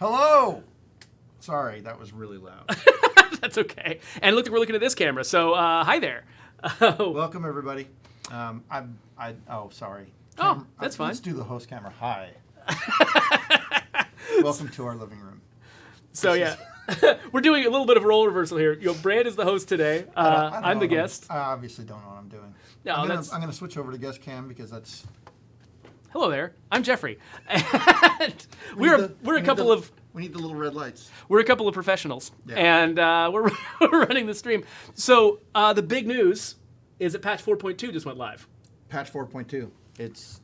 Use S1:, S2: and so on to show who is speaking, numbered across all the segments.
S1: Hello! Sorry, that was really loud.
S2: That's okay. And look, we're looking at this camera. So, hi there.
S1: Welcome, everybody. Sorry.
S2: That's fine.
S1: Let's do the host camera. Hi. Welcome to our living room.
S2: So, yeah. We're doing a little bit of a role reversal here. Brant is the host today. I'm the guest.
S1: I obviously don't know what I'm doing.
S2: No,
S1: I'm going to switch over to guest cam because that's...
S2: Hello there. I'm Geoffrey. And we need
S1: the little red lights.
S2: We're a couple of professionals,
S1: yeah.
S2: And we're running the stream. So the big news is that patch 4.2 just went live.
S1: Patch 4.2. It's,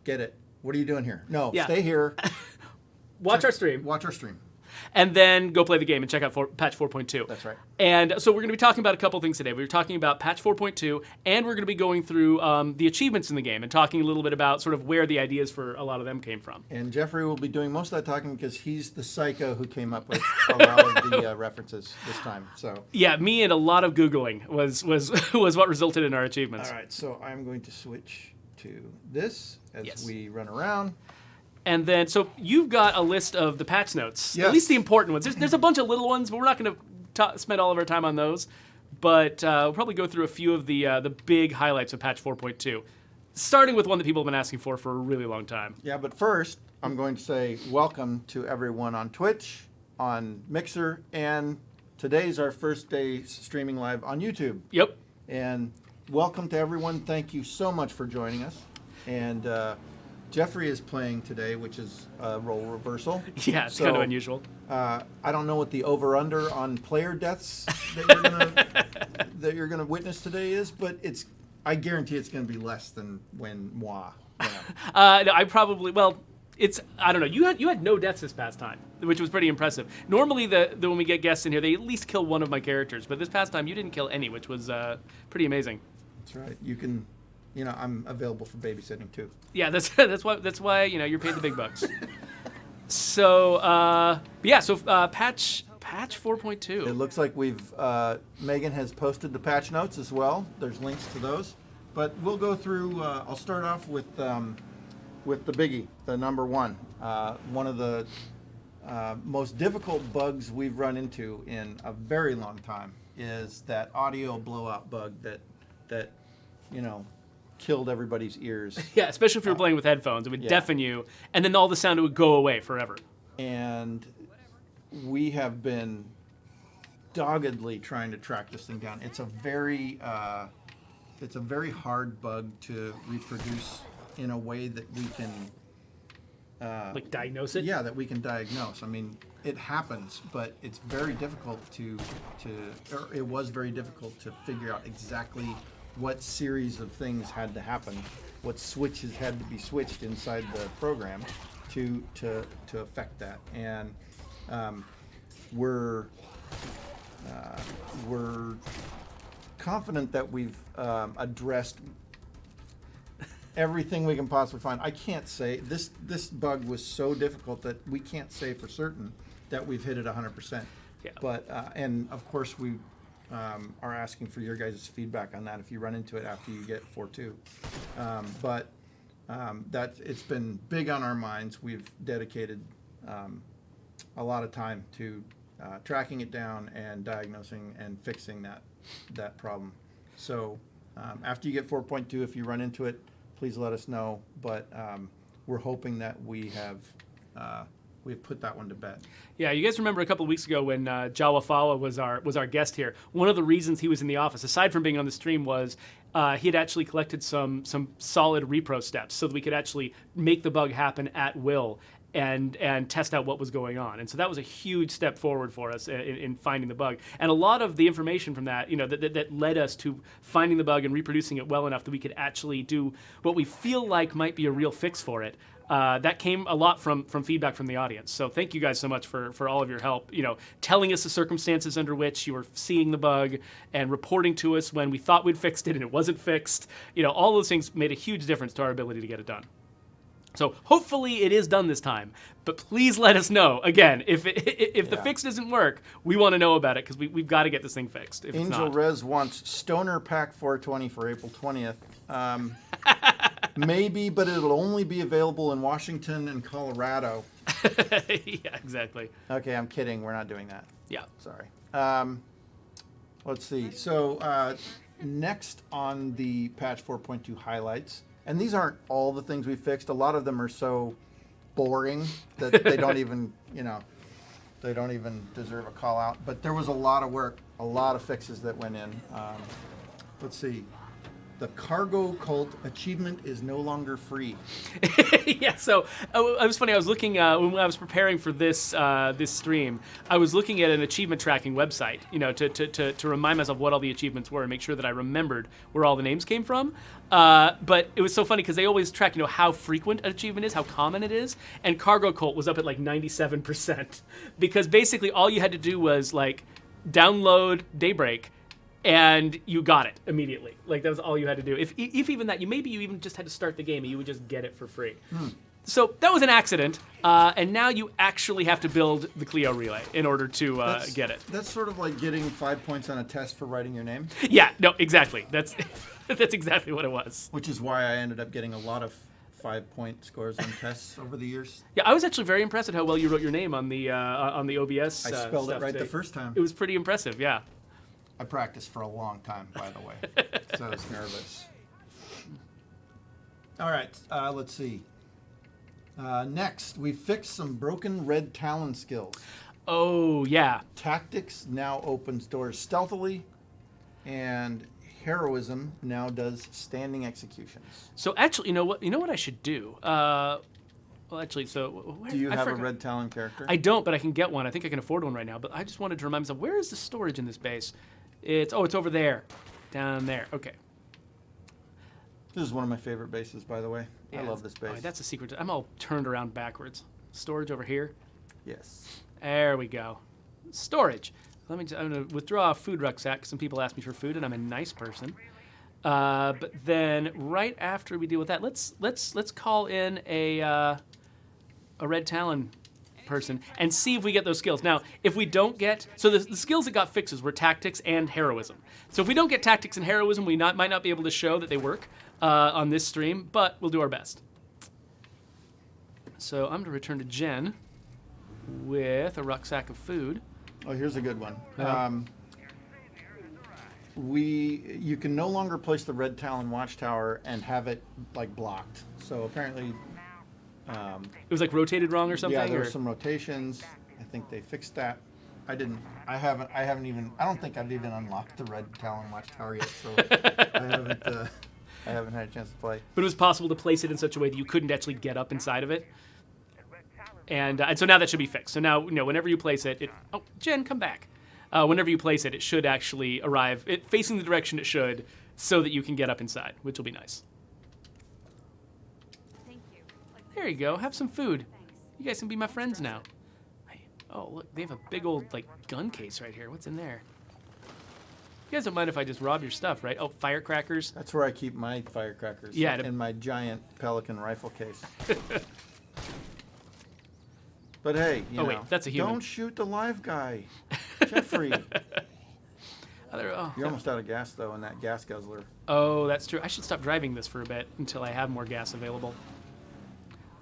S1: get it. What are you doing here? No,
S2: Yeah.
S1: Stay here.
S2: Watch our stream.
S1: Watch our stream.
S2: And then go play the game and check out patch 4.2.
S1: That's right.
S2: And so we're going to be talking about a couple things today. We're talking about patch 4.2, and we're going to be going through the achievements in the game and talking a little bit about sort of where the ideas for a lot of them came from.
S1: And Geoffrey will be doing most of that talking because he's the psycho who came up with a lot of the references this time. So
S2: yeah, me and a lot of Googling was what resulted in our achievements.
S1: All right, so I'm going to switch to this as
S2: Yes.
S1: we run around.
S2: And then, so you've got a list of the patch notes,
S1: Yes.
S2: at least the important ones. There's a bunch of little ones, but we're not going to spend all of our time on those. But we'll probably go through a few of the big highlights of patch 4.2, starting with one that people have been asking for a really long time.
S1: Yeah, but first, I'm going to say welcome to everyone on Twitch, on Mixer, and today's our first day streaming live on YouTube.
S2: Yep.
S1: And welcome to everyone. Thank you so much for joining us. And Geoffrey is playing today, which is a role reversal.
S2: Yeah, it's kind of unusual.
S1: I don't know what the over/under on player deaths that you're gonna witness today is, but I guarantee it's gonna be less than when moi.
S2: No, I probably I don't know. You had no deaths this past time, which was pretty impressive. Normally, when we get guests in here, they at least kill one of my characters, but this past time you didn't kill any, which was pretty amazing.
S1: That's right. You can. I'm available for babysitting too.
S2: Yeah, that's why you're paid the big bucks. So patch 4.2.
S1: It looks like Megan has posted the patch notes as well. There's links to those, but we'll go through. I'll start off with the biggie, the number one. One of the most difficult bugs we've run into in a very long time is that audio blowout bug that killed everybody's ears.
S2: Yeah, especially if you were playing with headphones. It would deafen you, and then all the sound would go away forever.
S1: And we have been doggedly trying to track this thing down. It's a very hard bug to reproduce in a way that we can...
S2: diagnose it?
S1: Yeah, that we can diagnose. I mean, it happens, but it's very difficult it was very difficult to figure out exactly what series of things had to happen, what switches had to be switched inside the program to affect that. And we're confident that we've addressed everything we can possibly find. I can't say this bug was so difficult that we can't say for certain that we've hit it 100%.
S2: Yeah.
S1: But and of course we are asking for your guys' feedback on that if you run into it after you get 4.2. But it's been big on our minds. We've dedicated a lot of time to tracking it down and diagnosing and fixing that problem. So after you get 4.2, if you run into it, please let us know. But we're hoping that we've put that one to bed.
S2: Yeah, you guys remember a couple of weeks ago when Jawafawa was our guest here. One of the reasons he was in the office, aside from being on the stream, was he had actually collected some solid repro steps so that we could actually make the bug happen at will and test out what was going on. And so that was a huge step forward for us in finding the bug. And a lot of the information from that, that led us to finding the bug and reproducing it well enough that we could actually do what we feel like might be a real fix for it. That came a lot from feedback from the audience. So thank you guys so much for all of your help, telling us the circumstances under which you were seeing the bug and reporting to us when we thought we'd fixed it and it wasn't fixed. All those things made a huge difference to our ability to get it done. So hopefully it is done this time, but please let us know. Again, if the fix doesn't work, we want to know about it because we've got to get this thing fixed. If
S1: Angel
S2: it's not.
S1: Rez wants Stoner Pack 420 for April 20th. Maybe, but it'll only be available in Washington and Colorado.
S2: Yeah, exactly.
S1: Okay, I'm kidding. We're not doing that.
S2: Yeah.
S1: Sorry. Let's see. So next on the patch 4.2 highlights, and these aren't all the things we fixed. A lot of them are so boring that they don't even, they don't even deserve a call out. But there was a lot of work, a lot of fixes that went in. Let's see. The cargo cult achievement is no longer free.
S2: Yeah, so it was funny. I was looking when I was preparing for this this stream. I was looking at an achievement tracking website, to remind myself what all the achievements were and make sure that I remembered where all the names came from. But it was so funny because they always track, how frequent an achievement is, how common it is, and cargo cult was up at like 97% because basically all you had to do was like download Daybreak. And you got it immediately. Like, that was all you had to do. If even that, maybe you even just had to start the game and you would just get it for free. So that was an accident. And now you actually have to build the Clio relay in order to get it.
S1: That's sort of like getting 5 points on a test for writing your name.
S2: Yeah, no, exactly. That's exactly what it was.
S1: Which is why I ended up getting a lot of 5-point scores on tests over the years.
S2: Yeah, I was actually very impressed at how well you wrote your name on the OBS.
S1: I spelled it right
S2: today.
S1: the first time.
S2: It was pretty impressive, yeah.
S1: I practiced for a long time, by the way, so I was nervous. All right, let's see. Next, we fixed some broken red talon skills.
S2: Oh, yeah.
S1: Tactics now opens doors stealthily, and heroism now does standing executions.
S2: So actually, you know what I should do? Well, actually, so...
S1: Do you have a red talon character?
S2: I don't, but I can get one. I think I can afford one right now, but I just wanted to remind myself, where is the storage in this base? It's over there. Down there. Okay.
S1: This is one of my favorite bases, by the way.
S2: Yeah,
S1: I love this base.
S2: Oh, that's a secret. I'm all turned around backwards. Storage over here.
S1: Yes.
S2: There we go. Storage. I'm going to withdraw a food rucksack because some people ask me for food, and I'm a nice person. But then right after we deal with that, let's call in a red talon person and see if we get those skills. Now, if we don't get... So the skills that got fixes were tactics and heroism. So if we don't get tactics and heroism, we might not be able to show that they work on this stream, but we'll do our best. So I'm going to return to Jen with a rucksack of food.
S1: Oh, here's a good one. You can no longer place the red talon watchtower and have it like blocked. So apparently...
S2: it was like rotated wrong or something?
S1: Yeah, there were some rotations. I think they fixed that. I don't think I've even unlocked the red talon watchtower yet, so I haven't had a chance to play.
S2: But it was possible to place it in such a way that you couldn't actually get up inside of it. And so now that should be fixed. So now, whenever you place it, oh, Jen, come back. Whenever you place it, it should actually arrive facing the direction it should, so that you can get up inside, which will be nice. There you go. Have some food. You guys can be my friends now. Oh, look, they have a big old gun case right here. What's in there? You guys don't mind if I just rob your stuff, right? Oh, firecrackers.
S1: That's where I keep my firecrackers.
S2: Yeah,
S1: in my giant Pelican rifle case. But hey,
S2: wait, that's a human.
S1: Don't shoot the live guy, Geoffrey. You're almost out of gas though in that gas guzzler.
S2: Oh, that's true. I should stop driving this for a bit until I have more gas available.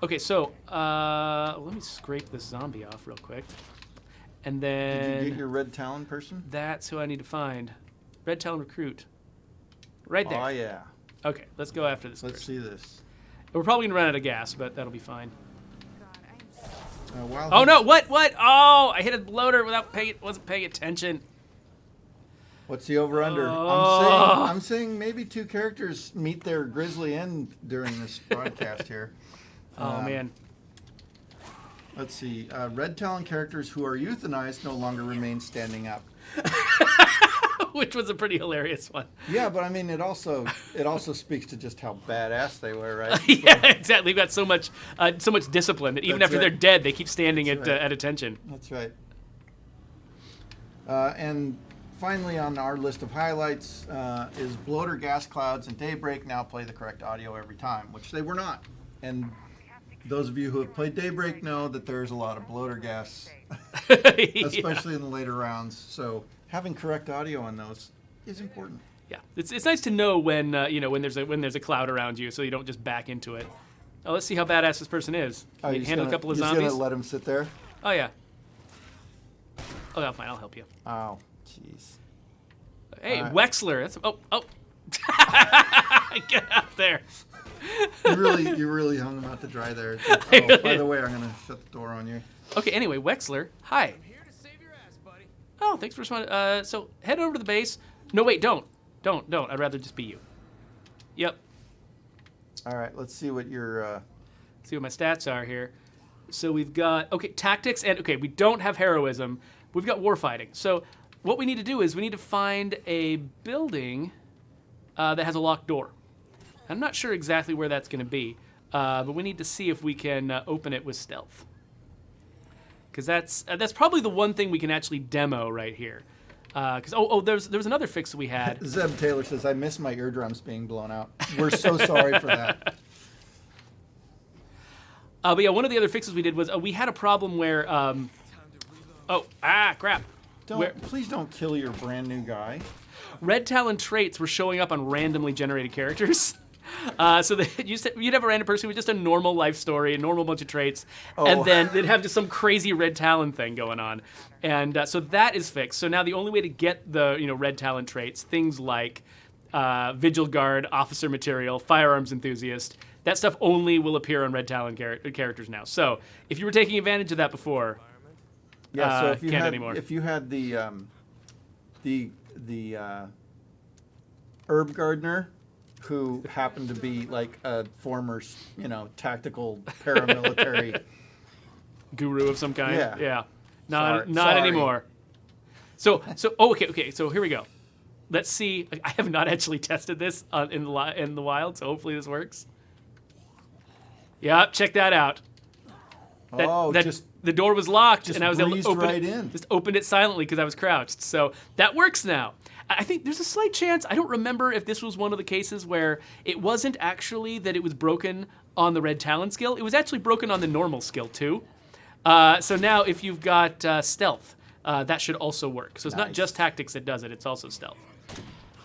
S2: Okay, so let me scrape this zombie off real quick. And then...
S1: Did you get your red talon person?
S2: That's who I need to find. Red talon recruit. Right there.
S1: Oh, yeah.
S2: Okay, let's go after this
S1: Let's
S2: person.
S1: see this.
S2: We're probably going to run out of gas, but that'll be fine.
S1: Oh,
S2: no, what? Oh, I hit a loader wasn't paying attention.
S1: What's the over-under?
S2: Oh.
S1: I'm saying maybe 2 characters meet their grisly end during this broadcast here.
S2: Oh, man.
S1: Let's see. Red talon characters who are euthanized no longer remain standing up.
S2: Which was a pretty hilarious one.
S1: Yeah, but I mean, it also speaks to just how badass they were, right?
S2: Yeah, exactly. They've got so much discipline that even
S1: That's
S2: after
S1: right.
S2: they're dead, they keep standing
S1: That's
S2: at
S1: right.
S2: at attention.
S1: That's right. And finally, on our list of highlights is bloater gas clouds and Daybreak now play the correct audio every time, which they were not. And those of you who have played Daybreak know that there's a lot of bloater gas, especially in the later rounds. So having correct audio on those is important.
S2: Yeah, it's nice to know when when there's a cloud around you, so you don't just back into it. Oh, let's see how badass this person is. Can you handle a couple of
S1: you're
S2: zombies?
S1: Just gonna let him sit there?
S2: Oh yeah. Oh, yeah, fine. I'll help you.
S1: Oh, jeez.
S2: Hey,
S1: All right.
S2: Wexler. That's Get out there.
S1: You really hung him out to dry there. Oh, by the way, I'm gonna shut the door on you.
S2: Okay. Anyway, Wexler. Hi.
S3: I'm here to save your ass, buddy.
S2: Oh, thanks for responding. So head over to the base. No, wait, don't. I'd rather just be you. Yep.
S1: All right, let's see what your.
S2: See what my stats are here. So we've got tactics and we don't have heroism. We've got warfighting. So what we need to do is we need to find a building that has a locked door. I'm not sure exactly where that's going to be, but we need to see if we can open it with stealth. Because that's probably the one thing we can actually demo right here. Because there's another fix that we had.
S1: Zeb Taylor says, "I miss my eardrums being blown out." We're so sorry for that.
S2: But yeah, one of the other fixes we did was we had a problem where crap.
S1: Please don't kill your brand new guy.
S2: Red Talon traits were showing up on randomly generated characters. So you'd have a random person with just a normal life story, a normal bunch of traits, and then they'd have just some crazy Red Talon thing going on. And so that is fixed. So now the only way to get the Red Talon traits, things like Vigil Guard, Officer Material, Firearms Enthusiast, that stuff only will appear on Red Talon characters now. So if you were taking advantage of that before,
S1: so if you
S2: can't
S1: had
S2: anymore.
S1: If you had the herb gardener, who happened to be like a former, tactical paramilitary
S2: Guru of some kind.
S1: Yeah.
S2: Not
S1: Sorry.
S2: anymore. So okay. So here we go. Let's see. I have not actually tested this in the wild, so hopefully this works. Yeah, check that out. The door was locked, and I was able to
S1: breezed
S2: open
S1: right
S2: it.
S1: in.
S2: Just opened it silently because I was crouched. So that works now. I think there's a slight chance. I don't remember if this was one of the cases where it wasn't actually that it was broken on the Red Talon skill. It was actually broken on the normal skill too. So now if you've got stealth, that should also work. So it's not
S1: Nice.
S2: just tactics that does it. It's also stealth.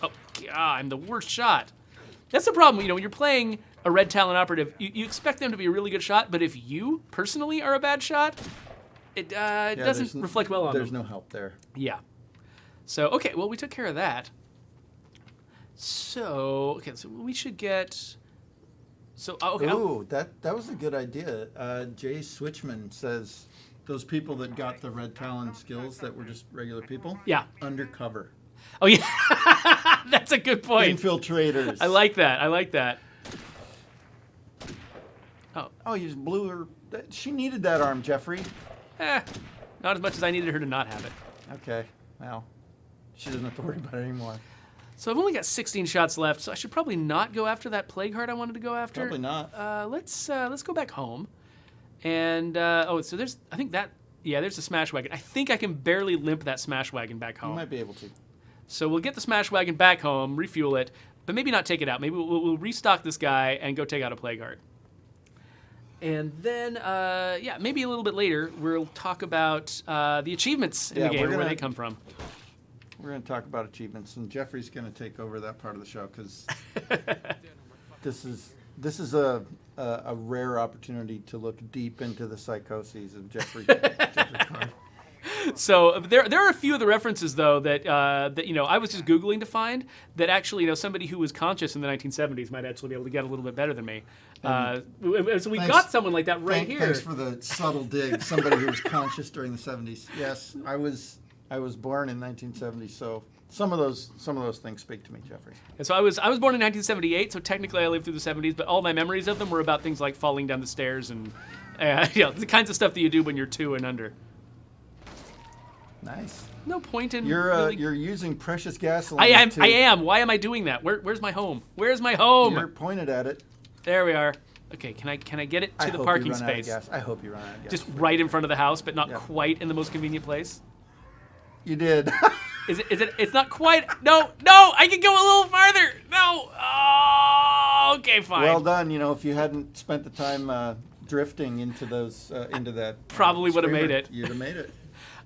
S2: Oh, God, I'm the worst shot. That's the problem. When you're playing a Red Talon operative, you expect them to be a really good shot, but if you personally are a bad shot, it doesn't reflect well on them.
S1: There's no help there.
S2: Yeah. So, well, we took care of that. So we should get...
S1: Ooh, that was a good idea. Jay Switchman says those people that got the Red Talon skills that were just regular people.
S2: Yeah.
S1: Undercover.
S2: Oh, yeah. That's a good point.
S1: Infiltrators.
S2: I like that.
S1: Oh, you just blew her. She needed that arm, Geoffrey.
S2: Not as much as I needed her to not have it.
S1: Okay. Well, she doesn't have to worry about it anymore.
S2: So I've only got 16 shots left, so I should probably not go after that plague heart I wanted to go after.
S1: Probably not.
S2: Let's go back home. And so there's there's a smash wagon. I think I can barely limp that smash wagon back home.
S1: You might be able to.
S2: So we'll get the smash wagon back home, refuel it, but maybe not take it out. Maybe we'll restock this guy and go take out a plague heart. And then, maybe a little bit later, we'll talk about the achievements in the game and where they come from.
S1: We're going to talk about achievements, and Geoffrey's going to take over that part of the show because this is a rare opportunity to look deep into the psychoses of Geoffrey Carr.
S2: So there are a few of the references though that I was just Googling to find that actually somebody who was conscious in the 1970s might actually be able to get a little bit better than me. So we got someone like that right here.
S1: Thanks for the subtle dig. Somebody who was conscious during the 70s. Yes, I was born in 1970, so some of those things speak to me, Geoffrey.
S2: And so I was born in 1978, so technically I lived through the 70s, but all my memories of them were about things like falling down the stairs and the kinds of stuff that you do when you're 2 and under.
S1: Nice.
S2: No point in
S1: you're using precious gasoline.
S2: I am. Why am I doing that? Where's my home? Where's my home?
S1: You're pointed at it.
S2: There we are. Okay, can I get it to the parking space?
S1: I hope you run out of gas.
S2: Just right in front of the house, but not quite in the most convenient place.
S1: You did.
S2: Is it? It's not quite. No. I can go a little farther. No. Oh, okay, fine.
S1: Well done. If you hadn't spent the time drifting into that,
S2: probably would have made it.
S1: You'd have made it.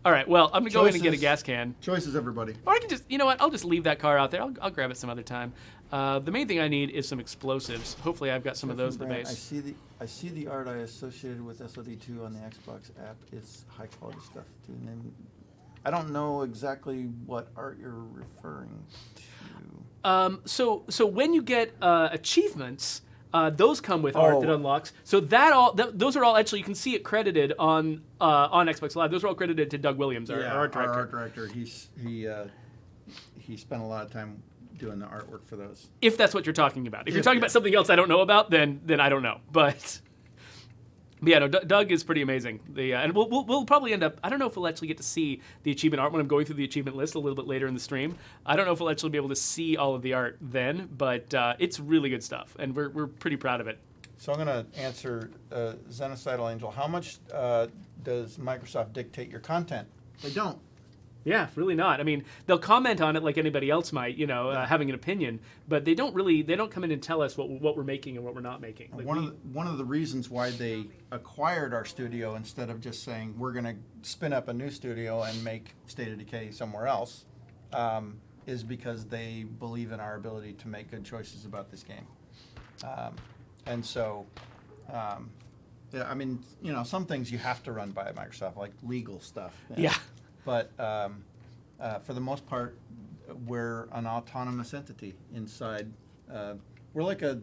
S2: All right. Well, I'm gonna go in and get a
S1: Choices.
S2: gas can.
S1: Choices, everybody.
S2: Or I can just, you know what? I'll just leave that car out there. I'll grab it some other time. The main thing I need is some explosives. Hopefully, I've got some of those at the
S1: Brant,
S2: base.
S1: I see the art I associated with SOD2 on the Xbox app. It's high quality stuff too. And then I don't know exactly what art you're referring to.
S2: So when you get achievements, those come with art that
S1: Oh.
S2: unlocks. So those are all actually, you can see it credited on Xbox Live. Those are all credited to Doug Williams, our art director.
S1: Our art director. He spent a lot of time doing the artwork for those.
S2: If that's what you're talking about. If you're talking about something else I don't know about, then I don't know. But yeah, no, Doug is pretty amazing. And we'll probably end up. I don't know if we'll actually get to see the achievement art when I'm going through the achievement list a little bit later in the stream. I don't know if we'll actually be able to see all of the art then, but it's really good stuff, and we're pretty proud of it.
S1: So I'm going to answer Xenocidal Angel. How much does Microsoft dictate your content? They don't.
S2: Yeah, really not. I mean, they'll comment on it like anybody else might, having an opinion, but they don't come in and tell us what we're making and what we're not making. Like
S1: One of the reasons why they acquired our studio instead of just saying we're going to spin up a new studio and make State of Decay somewhere else is because they believe in our ability to make good choices about this game. And so, yeah, I mean, some things you have to run by Microsoft, like legal stuff.
S2: Yeah.
S1: But for the most part, we're an autonomous entity inside. We're like I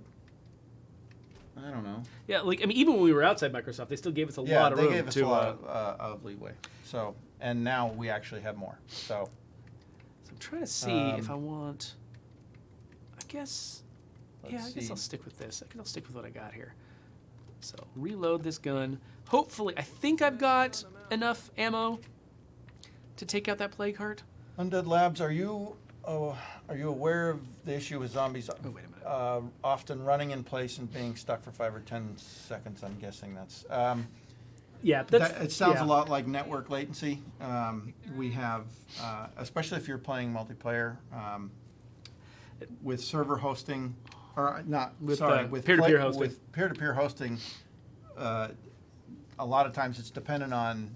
S1: don't know.
S2: Yeah, even when we were outside Microsoft, they still gave us a lot of room.
S1: They gave us
S2: to,
S1: a lot of leeway. So, and now we actually have more. So
S2: I'm trying to see if I want. I guess. Yeah, I guess I'll stick with this. I guess I'll stick with what I got here. So reload this gun. Hopefully, I think I've got enough ammo to take out that plague heart.
S1: Undead Labs, are you aware of the issue with zombies?
S2: Oh, wait a minute.
S1: Often running in place and being stuck for 5 or 10 seconds. I'm guessing that's.
S2: Yeah,
S1: It sounds a lot like network latency. We have, especially if you're playing multiplayer, with server hosting, or not,
S2: with
S1: with
S2: peer-to-peer hosting.
S1: With peer-to-peer hosting, a lot of times it's dependent on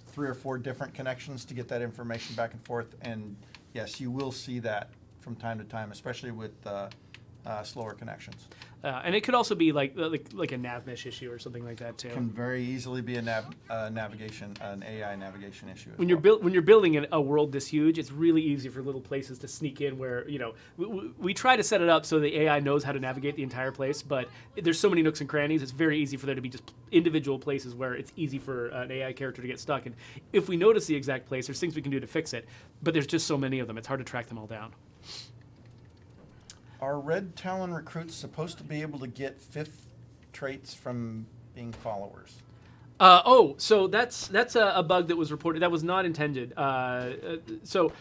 S1: 3 or 4 different connections to get that information back and forth. And yes, you will see that from time to time, especially with slower connections.
S2: And it could also be like a nav mesh issue or something like that too.
S1: Can very easily be an AI navigation issue.
S2: When you're building a world this huge, it's really easy for little places to sneak in where we try to set it up so the AI knows how to navigate the entire place, but there's so many nooks and crannies. It's very easy for there to be just individual places where it's easy for an AI character to get stuck. And if we notice the exact place, there's things we can do to fix it. But there's just so many of them; it's hard to track them all down.
S1: Are Red Talon recruits supposed to be able to get 5th traits from being followers?
S2: So that's a bug that was reported. That was not intended. So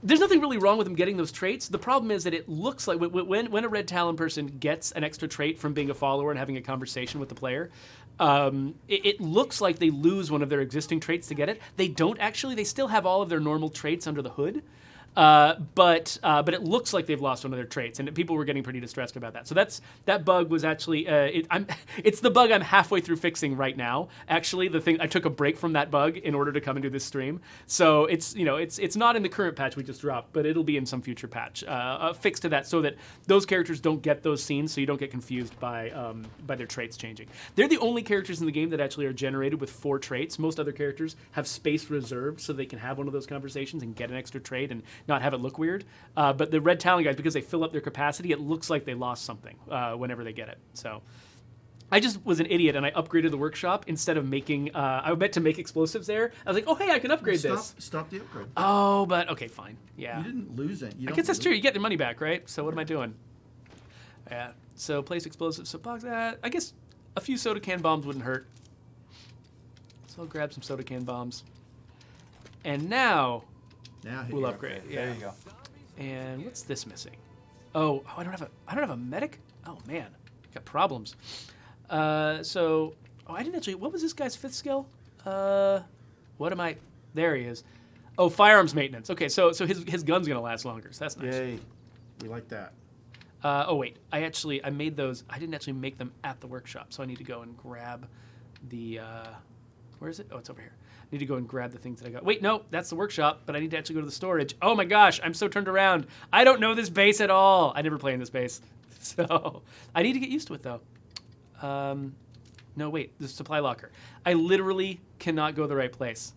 S2: there's nothing really wrong with them getting those traits. The problem is that it looks like when a Red Talon person gets an extra trait from being a follower and having a conversation with the player, it looks like they lose one of their existing traits to get it. They don't actually. They still have all of their normal traits under the hood. But it looks like they've lost one of their traits, and people were getting pretty distressed about that. So that bug was actually it's the bug I'm halfway through fixing right now. Actually, the thing I took a break from that bug in order to come and do this stream. So it's not in the current patch we just dropped, but it'll be in some future patch. A fix to that so that those characters don't get those scenes, so you don't get confused by their traits changing. They're the only characters in the game that actually are generated with 4 traits. Most other characters have space reserved so they can have one of those conversations and get an extra trait and not have it look weird. But the Red Talon guys, because they fill up their capacity, it looks like they lost something whenever they get it. So I just was an idiot and I upgraded the workshop instead of making. I meant to make explosives there. I was like, oh hey, I can upgrade this.
S1: Stop the upgrade.
S2: Oh, but okay, fine. Yeah.
S1: You didn't lose it.
S2: I guess that's true. You get your money back, right? So what am I doing? Yeah. So place explosives. So box that. I guess a few soda can bombs wouldn't hurt. So I'll grab some soda can bombs. And now we'll upgrade. Yeah.
S1: There you go.
S2: And what's this missing? Oh, I don't have a medic. Oh man, got problems. I didn't actually. What was this guy's 5th skill? What am I? There he is. Oh, firearms maintenance. Okay, so his gun's gonna last longer. So that's nice.
S1: Yay, we like that.
S2: Oh wait, I made those. I didn't actually make them at the workshop, so I need to go and grab the Where is it? Oh, it's over here. I need to go and grab the things that I got. Wait, no, that's the workshop, but I need to actually go to the storage. Oh my gosh, I'm so turned around. I don't know this base at all. I never play in this base. So I need to get used to it, though. No, wait, the supply locker. I literally cannot go the right place.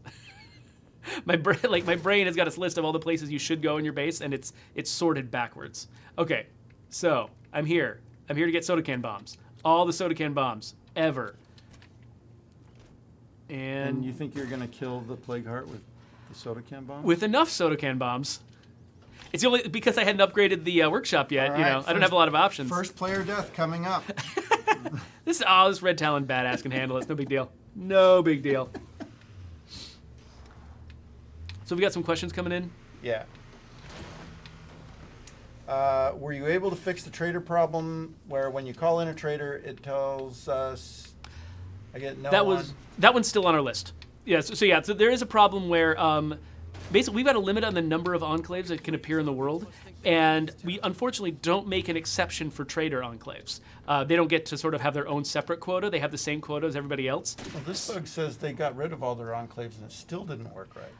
S2: my brain has got a list of all the places you should go in your base, and it's sorted backwards. Okay, so I'm here. I'm here to get soda can bombs. All the soda can bombs ever.
S1: And you think you're going to kill the Plague Heart with the soda can bomb?
S2: With enough soda can bombs. It's the only because I hadn't upgraded the workshop yet.
S1: All
S2: You
S1: right,
S2: know, I don't have a lot of options.
S1: First player death coming up.
S2: This Red Talon badass can handle it. It's no big deal. No big deal. So we got some questions coming in.
S1: Yeah. Were you able to fix the trader problem where when you call in a trader, it tells us I get no
S2: That one's still on our list. Yes. So there is a problem where basically we've got a limit on the number of enclaves that can appear in the world, and we unfortunately don't make an exception for trader enclaves. They don't get to sort of have their own separate quota. They have the same quota as everybody else.
S1: Well, this bug says they got rid of all their enclaves and it still didn't work right.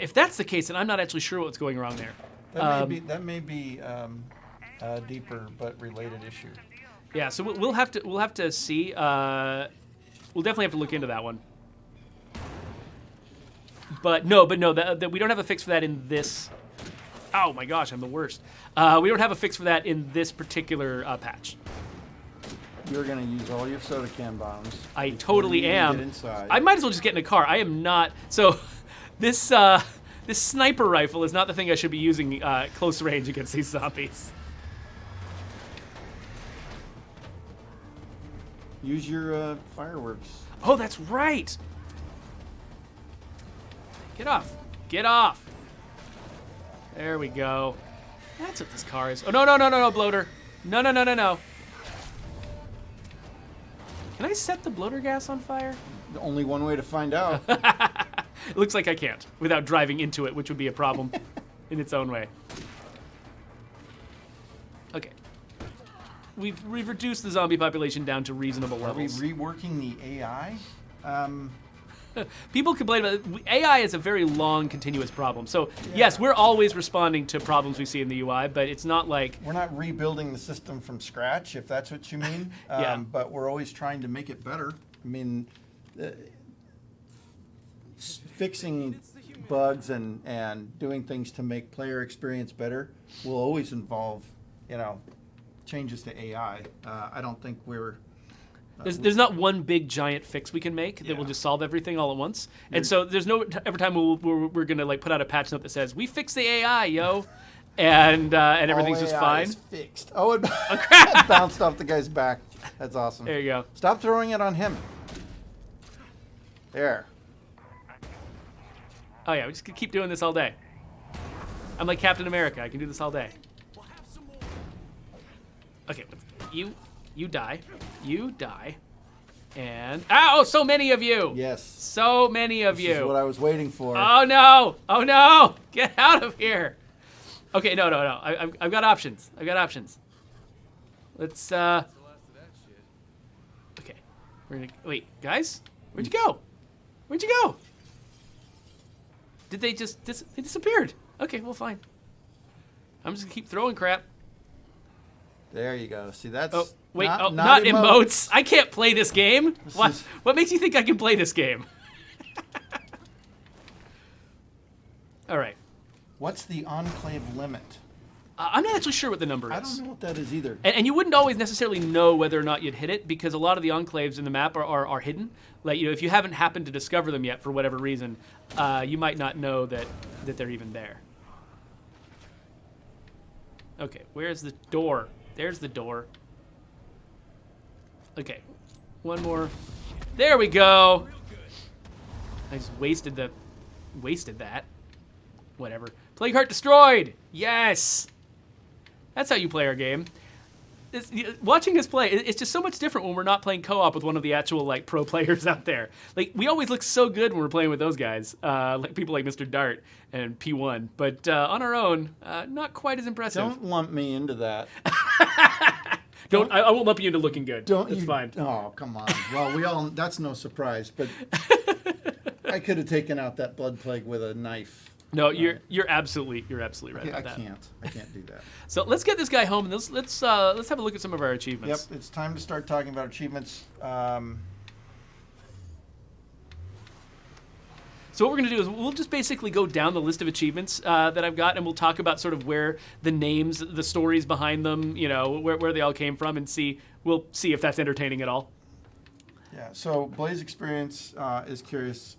S2: If that's the case, then I'm not actually sure what's going wrong there.
S1: That may be a deeper but related issue.
S2: Yeah, so we'll have to see. We'll definitely have to look into that one. But no, that we don't have a fix for that in this. Oh my gosh, I'm the worst. We don't have a fix for that in this particular patch.
S1: You're going to use all your soda can bombs.
S2: I totally am.
S1: Get inside.
S2: I might as well just get in a car. I am not. So this sniper rifle is not the thing I should be using close range against these zombies.
S1: Use your fireworks.
S2: Oh, that's right. Get off. Get off. There we go. That's what this car is. Oh, no, bloater. No. Can I set the bloater gas on fire?
S1: Only one way to find out.
S2: It looks like I can't without driving into it, which would be a problem in its own way. Okay. We've reduced the zombie population down to reasonable levels.
S1: Are we reworking the AI?
S2: People complain about it. AI is a very long, continuous problem. So, yes, we're always responding to problems we see in the UI, but it's not like...
S1: We're not rebuilding the system from scratch, if that's what you mean.
S2: Yeah.
S1: But we're always trying to make it better. I mean, fixing bugs and doing things to make player experience better will always involve, changes to AI. I don't think we're...
S2: There's not one big giant fix we can make that will just solve everything all at once. And so there's no every time we're going to put out a patch note that says, we fixed the AI, yo. And everything's
S1: all
S2: just
S1: AI
S2: fine.
S1: Is fixed. Oh, it bounced off the guy's back. That's awesome.
S2: There you go.
S1: Stop throwing it on him. There.
S2: Oh, yeah, we just keep doing this all day. I'm like Captain America. I can do this all day. Okay, you die. You die. And... Oh, so many of you!
S1: Yes.
S2: So many of you.
S1: This is what I was waiting for.
S2: Oh, no! Oh, no! Get out of here! Okay, no. I've got options. Let's, Okay. We're gonna... Wait, guys? Where'd you go? Did they just... They disappeared. Okay, well, fine. I'm just gonna keep throwing crap.
S1: There you go. See, that's...
S2: Oh, wait,
S1: not
S2: emotes. I can't play this game. What makes you think I can play this game? All right.
S1: What's the enclave limit?
S2: I'm not actually sure what the number is.
S1: I don't know what that is either.
S2: And you wouldn't always necessarily know whether or not you'd hit it because a lot of the enclaves in the map are hidden. Like, if you haven't happened to discover them yet for whatever reason, you might not know that they're even there. Okay, where's the door? There's the door. Okay, one more. There we go. I just wasted that. Whatever. Plague Heart destroyed. Yes. That's how you play our game. Watching us play, it's just so much different when we're not playing co-op with one of the actual pro players out there. Like, we always look so good when we're playing with those guys, like people like Mr. Dart and P1. But on our own, not quite as impressive.
S1: Don't lump me into that.
S2: I won't lump you into looking good. It's fine.
S1: Oh, come on. Well, that's no surprise. But I could have taken out that blood plague with a knife.
S2: No, you're absolutely right
S1: I
S2: about that.
S1: can't do that.
S2: So let's get this guy home and let's have a look at some of our
S1: Yep,
S2: achievements.
S1: it's time to start talking about achievements.
S2: So what we're going to do is we'll just basically go down the list of achievements that I've got, and we'll talk about sort of where the names, the stories behind them, where they all came from, and we'll see if that's entertaining at all.
S1: Yeah. So Blaze Experience is curious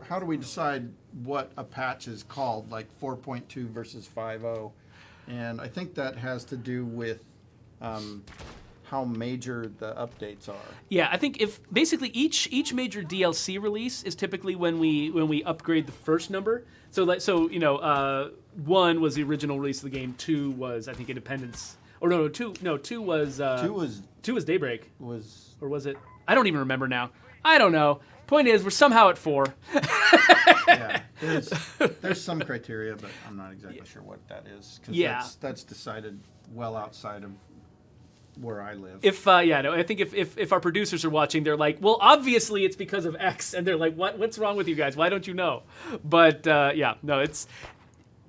S1: how do we decide what a patch is called, like 4.2 versus 5.0? And I think that has to do with how major the updates are.
S2: Yeah, I think if basically each major DLC release is typically when we upgrade the first number. So 1 was the original release of the game. 2 was, I think, Independence. Or no, 2 was 2 was Daybreak. Or was it? I don't even remember now. I don't know. Point is, we're somehow at 4.
S1: Yeah, there's some criteria, but I'm not exactly sure what that is. Because that's decided well outside of where I live.
S2: I think if our producers are watching, they're like, well, obviously it's because of X, and they're like, what's wrong with you guys? Why don't you know? But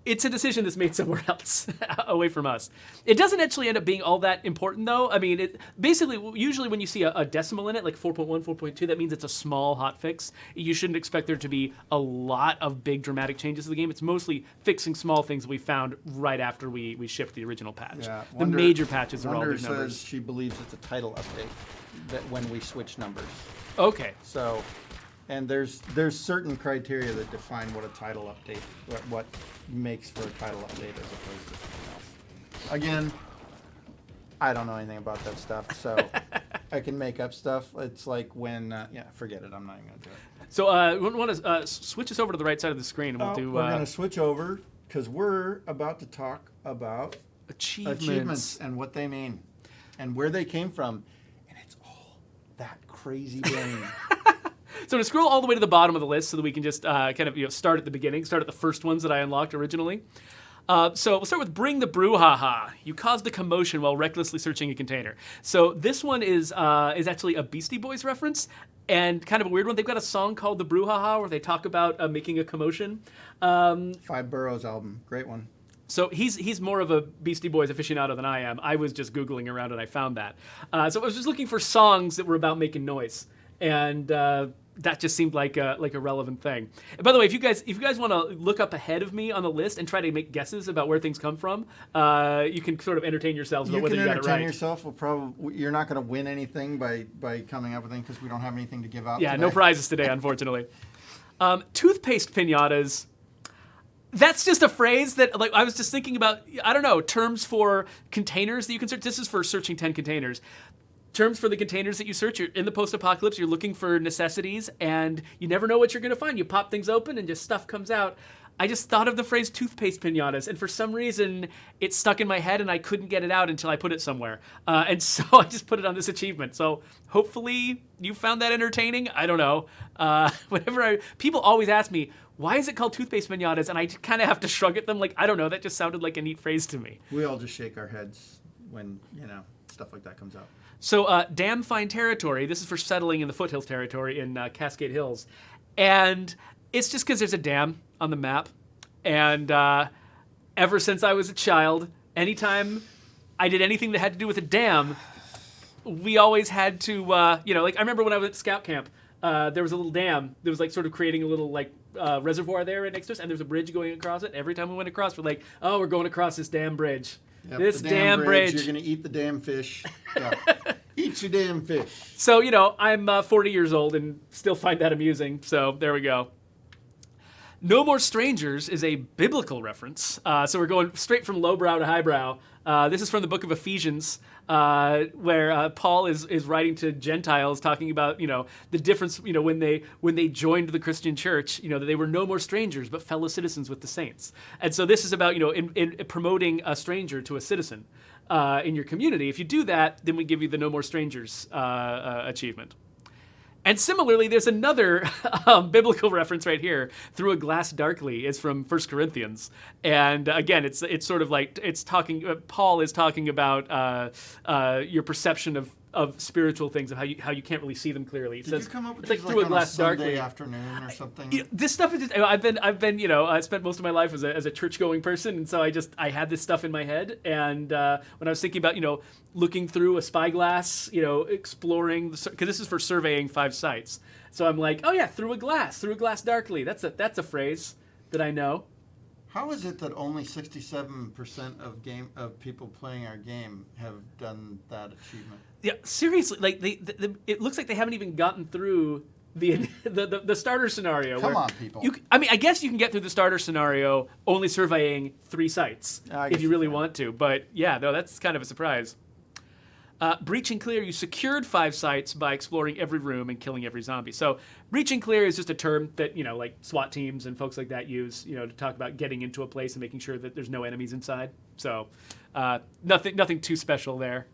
S2: it's a decision that's made somewhere else, away from us. It doesn't actually end up being all that important, though. I mean, usually when you see a decimal in it, like 4.1, 4.2, that means it's a small hotfix. You shouldn't expect there to be a lot of big dramatic changes to the game. It's mostly fixing small things that we found right after we shipped the original patch.
S1: Yeah,
S2: the major patches are all
S1: Wonder
S2: big numbers.
S1: says she believes it's a title update that when we switch numbers.
S2: Okay.
S1: So, and there's certain criteria that define what a title update, what makes for a title update as opposed to something else. Again, I don't know anything about that stuff, so I can make up stuff. It's like when, forget it. I'm not even going to do it.
S2: So we want to switch us over to the right side of the screen, and we'll do.
S1: We're going to switch over because we're about to talk about
S2: achievements
S1: and what they mean and where they came from, and it's all that crazy brain.
S2: So to scroll all the way to the bottom of the list so that we can just kind of start at the beginning, start at the first ones that I unlocked originally. So we'll start with Bring the Brouhaha. You caused a commotion while recklessly searching a container. So this one is actually a Beastie Boys reference and kind of a weird one. They've got a song called The Brouhaha where they talk about making a commotion.
S1: Five Boroughs album, great one.
S2: So he's more of a Beastie Boys aficionado than I am. I was just Googling around and I found that. So I was just looking for songs that were about making noise. And that just seemed like a relevant thing. And by the way, if you guys want to look up ahead of me on the list and try to make guesses about where things come from, you can sort of entertain yourselves about whether you got it right.
S1: You can entertain yourself. You're not going to win anything by coming up with anything because we don't have anything to give out.
S2: Yeah,
S1: today.
S2: no prizes today, unfortunately. Toothpaste pinatas. That's just a phrase that, like, I was just thinking about. I don't know, terms for containers that you can search. This is for searching 10 containers. Terms for the containers that you search. You're in the post-apocalypse, you're looking for necessities, and you never know what you're going to find. You pop things open, and just stuff comes out. I just thought of the phrase toothpaste pinatas, and for some reason, it stuck in my head, and I couldn't get it out until I put it somewhere. And so I just put it on this achievement. So hopefully you found that entertaining. I don't know. People always ask me, why is it called toothpaste pinatas? And I kind of have to shrug at them like, I don't know. That just sounded like a neat phrase to me.
S1: We all just shake our heads when, stuff like that comes out.
S2: So, Dam Fine Territory, this is for settling in the foothills territory in Cascade Hills. And it's just because there's a dam on the map. And ever since I was a child, anytime I did anything that had to do with a dam, we always had to, I remember when I was at scout camp, there was a little dam that was like sort of creating a little reservoir there right next to us, and there's a bridge going across it. Every time we went across, we're like, oh, we're going across this damn bridge.
S1: Yep,
S2: this
S1: the
S2: damn bridge.
S1: You're going to eat the damn fish. Yeah. Eat your damn fish.
S2: So, I'm 40 years old and still find that amusing. So there we go. No More Strangers is a biblical reference. So we're going straight from lowbrow to highbrow. This is from the book of Ephesians, where Paul is writing to Gentiles, talking about the difference when they joined the Christian church, that they were no more strangers but fellow citizens with the saints. And so this is about in promoting a stranger to a citizen in your community. If you do that, then we give you the No More Strangers achievement. And similarly, there's another biblical reference right here. Through a Glass Darkly is from 1 Corinthians, and again, it's sort of like it's talking. Paul is talking about your perception of spiritual things, of how you can't really see them clearly. It
S1: Did
S2: says,
S1: you come up with
S2: it's like
S1: these
S2: through a
S1: on
S2: glass
S1: Sunday
S2: darkly.
S1: afternoon or something?
S2: This stuff is just, I've been I spent most of my life as a church going person, and so I had this stuff in my head, and when I was thinking about looking through a spyglass, exploring because this is for surveying 5 sites, so I'm like, oh yeah, through a glass darkly. That's a phrase that I know.
S1: How is it that only 67% of people playing our game have done that achievement?
S2: Yeah, seriously, like it looks like they haven't even gotten through the starter scenario.
S1: Come on, people.
S2: I guess you can get through the starter scenario only surveying 3 sites if you really want to. But yeah, no, that's kind of a surprise. Breach and clear, you secured 5 sites by exploring every room and killing every zombie. So breach and clear is just a term that, like SWAT teams and folks like that use, to talk about getting into a place and making sure that there's no enemies inside. So nothing too special there.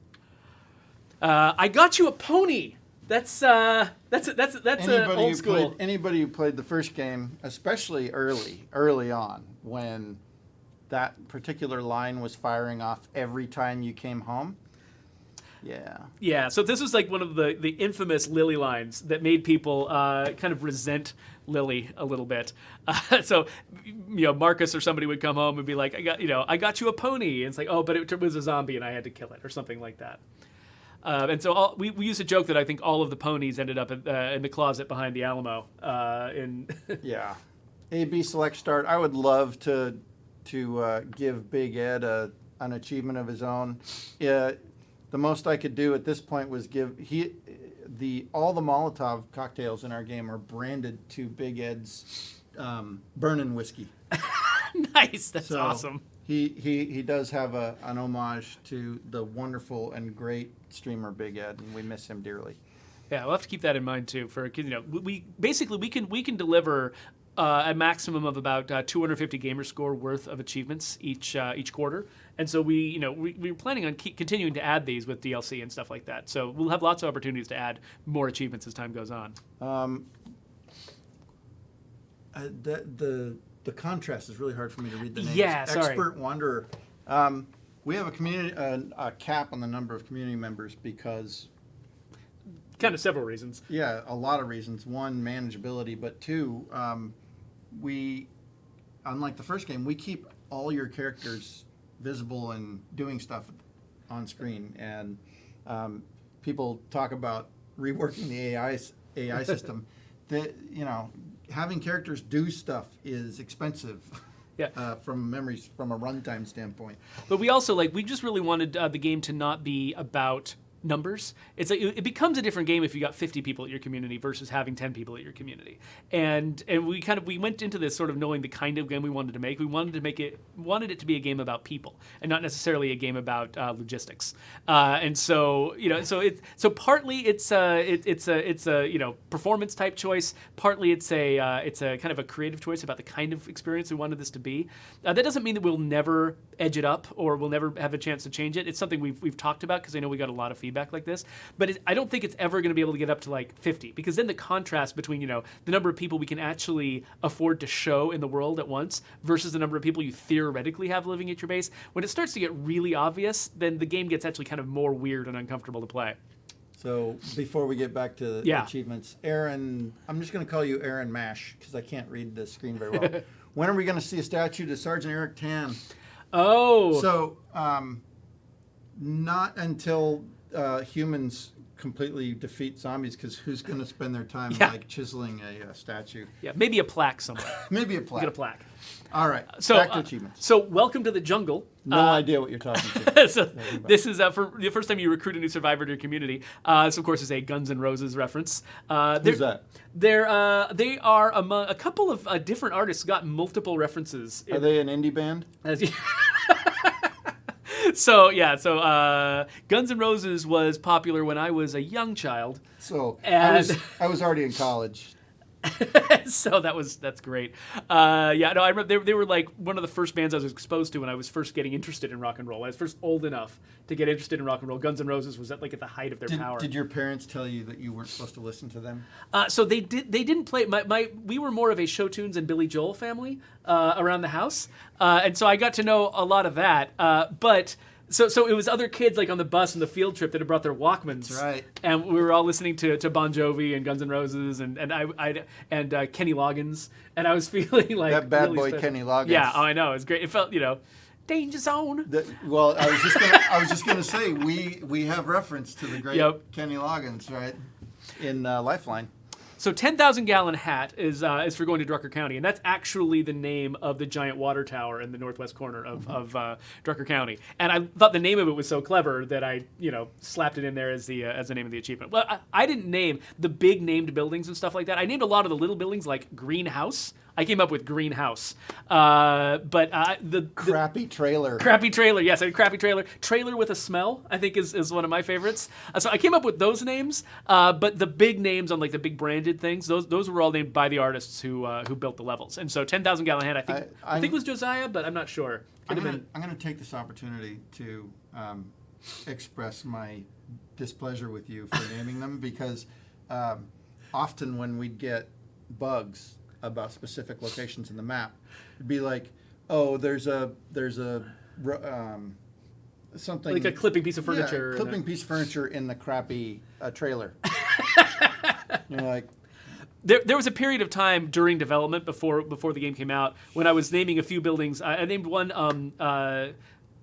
S2: I got you a pony. That's old school.
S1: Anybody who played the first game, especially early on, when that particular line was firing off every time you came home. Yeah. Yeah.
S2: So this was like one of the infamous Lily lines that made people kind of resent Lily a little bit. So Marcus or somebody would come home and be like, I got you a pony. And it's like, oh, but it was a zombie and I had to kill it or something like that. And so we used to joke that I think all of the ponies ended up in the closet behind the Alamo.
S1: Yeah. A/B select start. I would love to give Big Ed an achievement of his own. The most I could do at this point was give all the Molotov cocktails in our game are branded to Big Ed's Burnin' Whiskey.
S2: Nice, that's awesome.
S1: He does have an homage to the wonderful and great streamer Big Ed, and we miss him dearly.
S2: Yeah, we'll have to keep that in mind too. For we can deliver a maximum of about 250 gamer score worth of achievements each quarter, and so we're planning on continuing to add these with DLC and stuff like that. So we'll have lots of opportunities to add more achievements as time goes on.
S1: The contrast is really hard for me to read the names.
S2: Yeah, sorry.
S1: Expert Wanderer. We have a cap on the number of community members because
S2: kind of several reasons.
S1: Yeah, a lot of reasons. 1, manageability, but 2, we, unlike the first game, we keep all your characters visible and doing stuff on screen. And people talk about reworking the AI system. Having characters do stuff is expensive.
S2: Yeah.
S1: From a runtime standpoint.
S2: But we also we just really wanted the game to not be about numbers. It's it becomes a different game if you got 50 people at your community versus having 10 people at your community. And we went into this sort of knowing the kind of game we wanted to make. We wanted it to be a game about people and not necessarily a game about logistics. And so partly it's a performance type choice. Partly it's a kind of a creative choice about the kind of experience we wanted this to be. That doesn't mean that we'll never edge it up or we'll never have a chance to change it. It's something we've talked about because I know we got a lot of feedback like this, but I don't think it's ever going to be able to get up to 50 because then the contrast between the number of people we can actually afford to show in the world at once versus the number of people you theoretically have living at your base, when it starts to get really obvious, then the game gets actually kind of more weird and uncomfortable to play.
S1: So before we get back to the achievements, Aaron, I'm just going to call you Aaron Mash because I can't read the screen very well. When are we going to see a statue to Sergeant Eric Tan?
S2: Oh.
S1: So not until humans completely defeat zombies, because who's going to spend their time chiseling a statue?
S2: Yeah, maybe a plaque somewhere.
S1: Maybe a plaque.
S2: Get a plaque.
S1: All right.
S2: So
S1: back to achievements.
S2: So welcome to the jungle.
S1: No idea what you're talking to.
S2: So this is for the first time you recruit a new survivor to your community. This, of course, is a Guns N' Roses reference.
S1: Who's that?
S2: They are among a couple of different artists. Got multiple references.
S1: Are they an indie band?
S2: So Guns N' Roses was popular when I was a young child.
S1: So I was already in college.
S2: So that's great. I remember they were like one of the first bands I was exposed to when I was first getting interested in rock and roll. I was first old enough to get interested in rock and roll. Guns N' Roses was at the height of their power.
S1: Did your parents tell you that you weren't supposed to listen to them?
S2: So they didn't play. We were more of a Show Tunes and Billy Joel family around the house, and so I got to know a lot of that. But So it was other kids like on the bus on the field trip that had brought their Walkmans.
S1: That's right.
S2: And we were all listening to Bon Jovi and Guns N' Roses and Kenny Loggins, and I was feeling like
S1: That bad
S2: really
S1: boy
S2: special.
S1: Kenny Loggins.
S2: Yeah, oh, I know. It was great. It felt, danger zone.
S1: Well, I was just gonna say we have reference to the great Kenny Loggins, right? In Lifeline.
S2: So 10,000 Gallon Hat is for going to Drucker County, and that's actually the name of the giant water tower in the northwest corner of Drucker County. And I thought the name of it was so clever that I slapped it in there as the name of the achievement. Well, I didn't name the big named buildings and stuff like that. I named a lot of the little buildings like Greenhouse. I came up with Greenhouse, but the
S1: Crappy trailer.
S2: Crappy trailer, yes, a crappy trailer. Trailer with a smell, I think, is one of my favorites. So I came up with those names, but the big names on like the big branded things, those were all named by the artists who built the levels. And so 10,000 Gallon Hat, I think was Josiah, but I'm not sure.
S1: I'm gonna take this opportunity to express my displeasure with you for naming them because often when we'd get bugs about specific locations in the map, it'd be like, oh, there's a something
S2: like a clipping piece of furniture.
S1: Yeah, clipping piece of furniture in the crappy trailer. You're like,
S2: There was a period of time during development before the game came out when I was naming a few buildings. I named one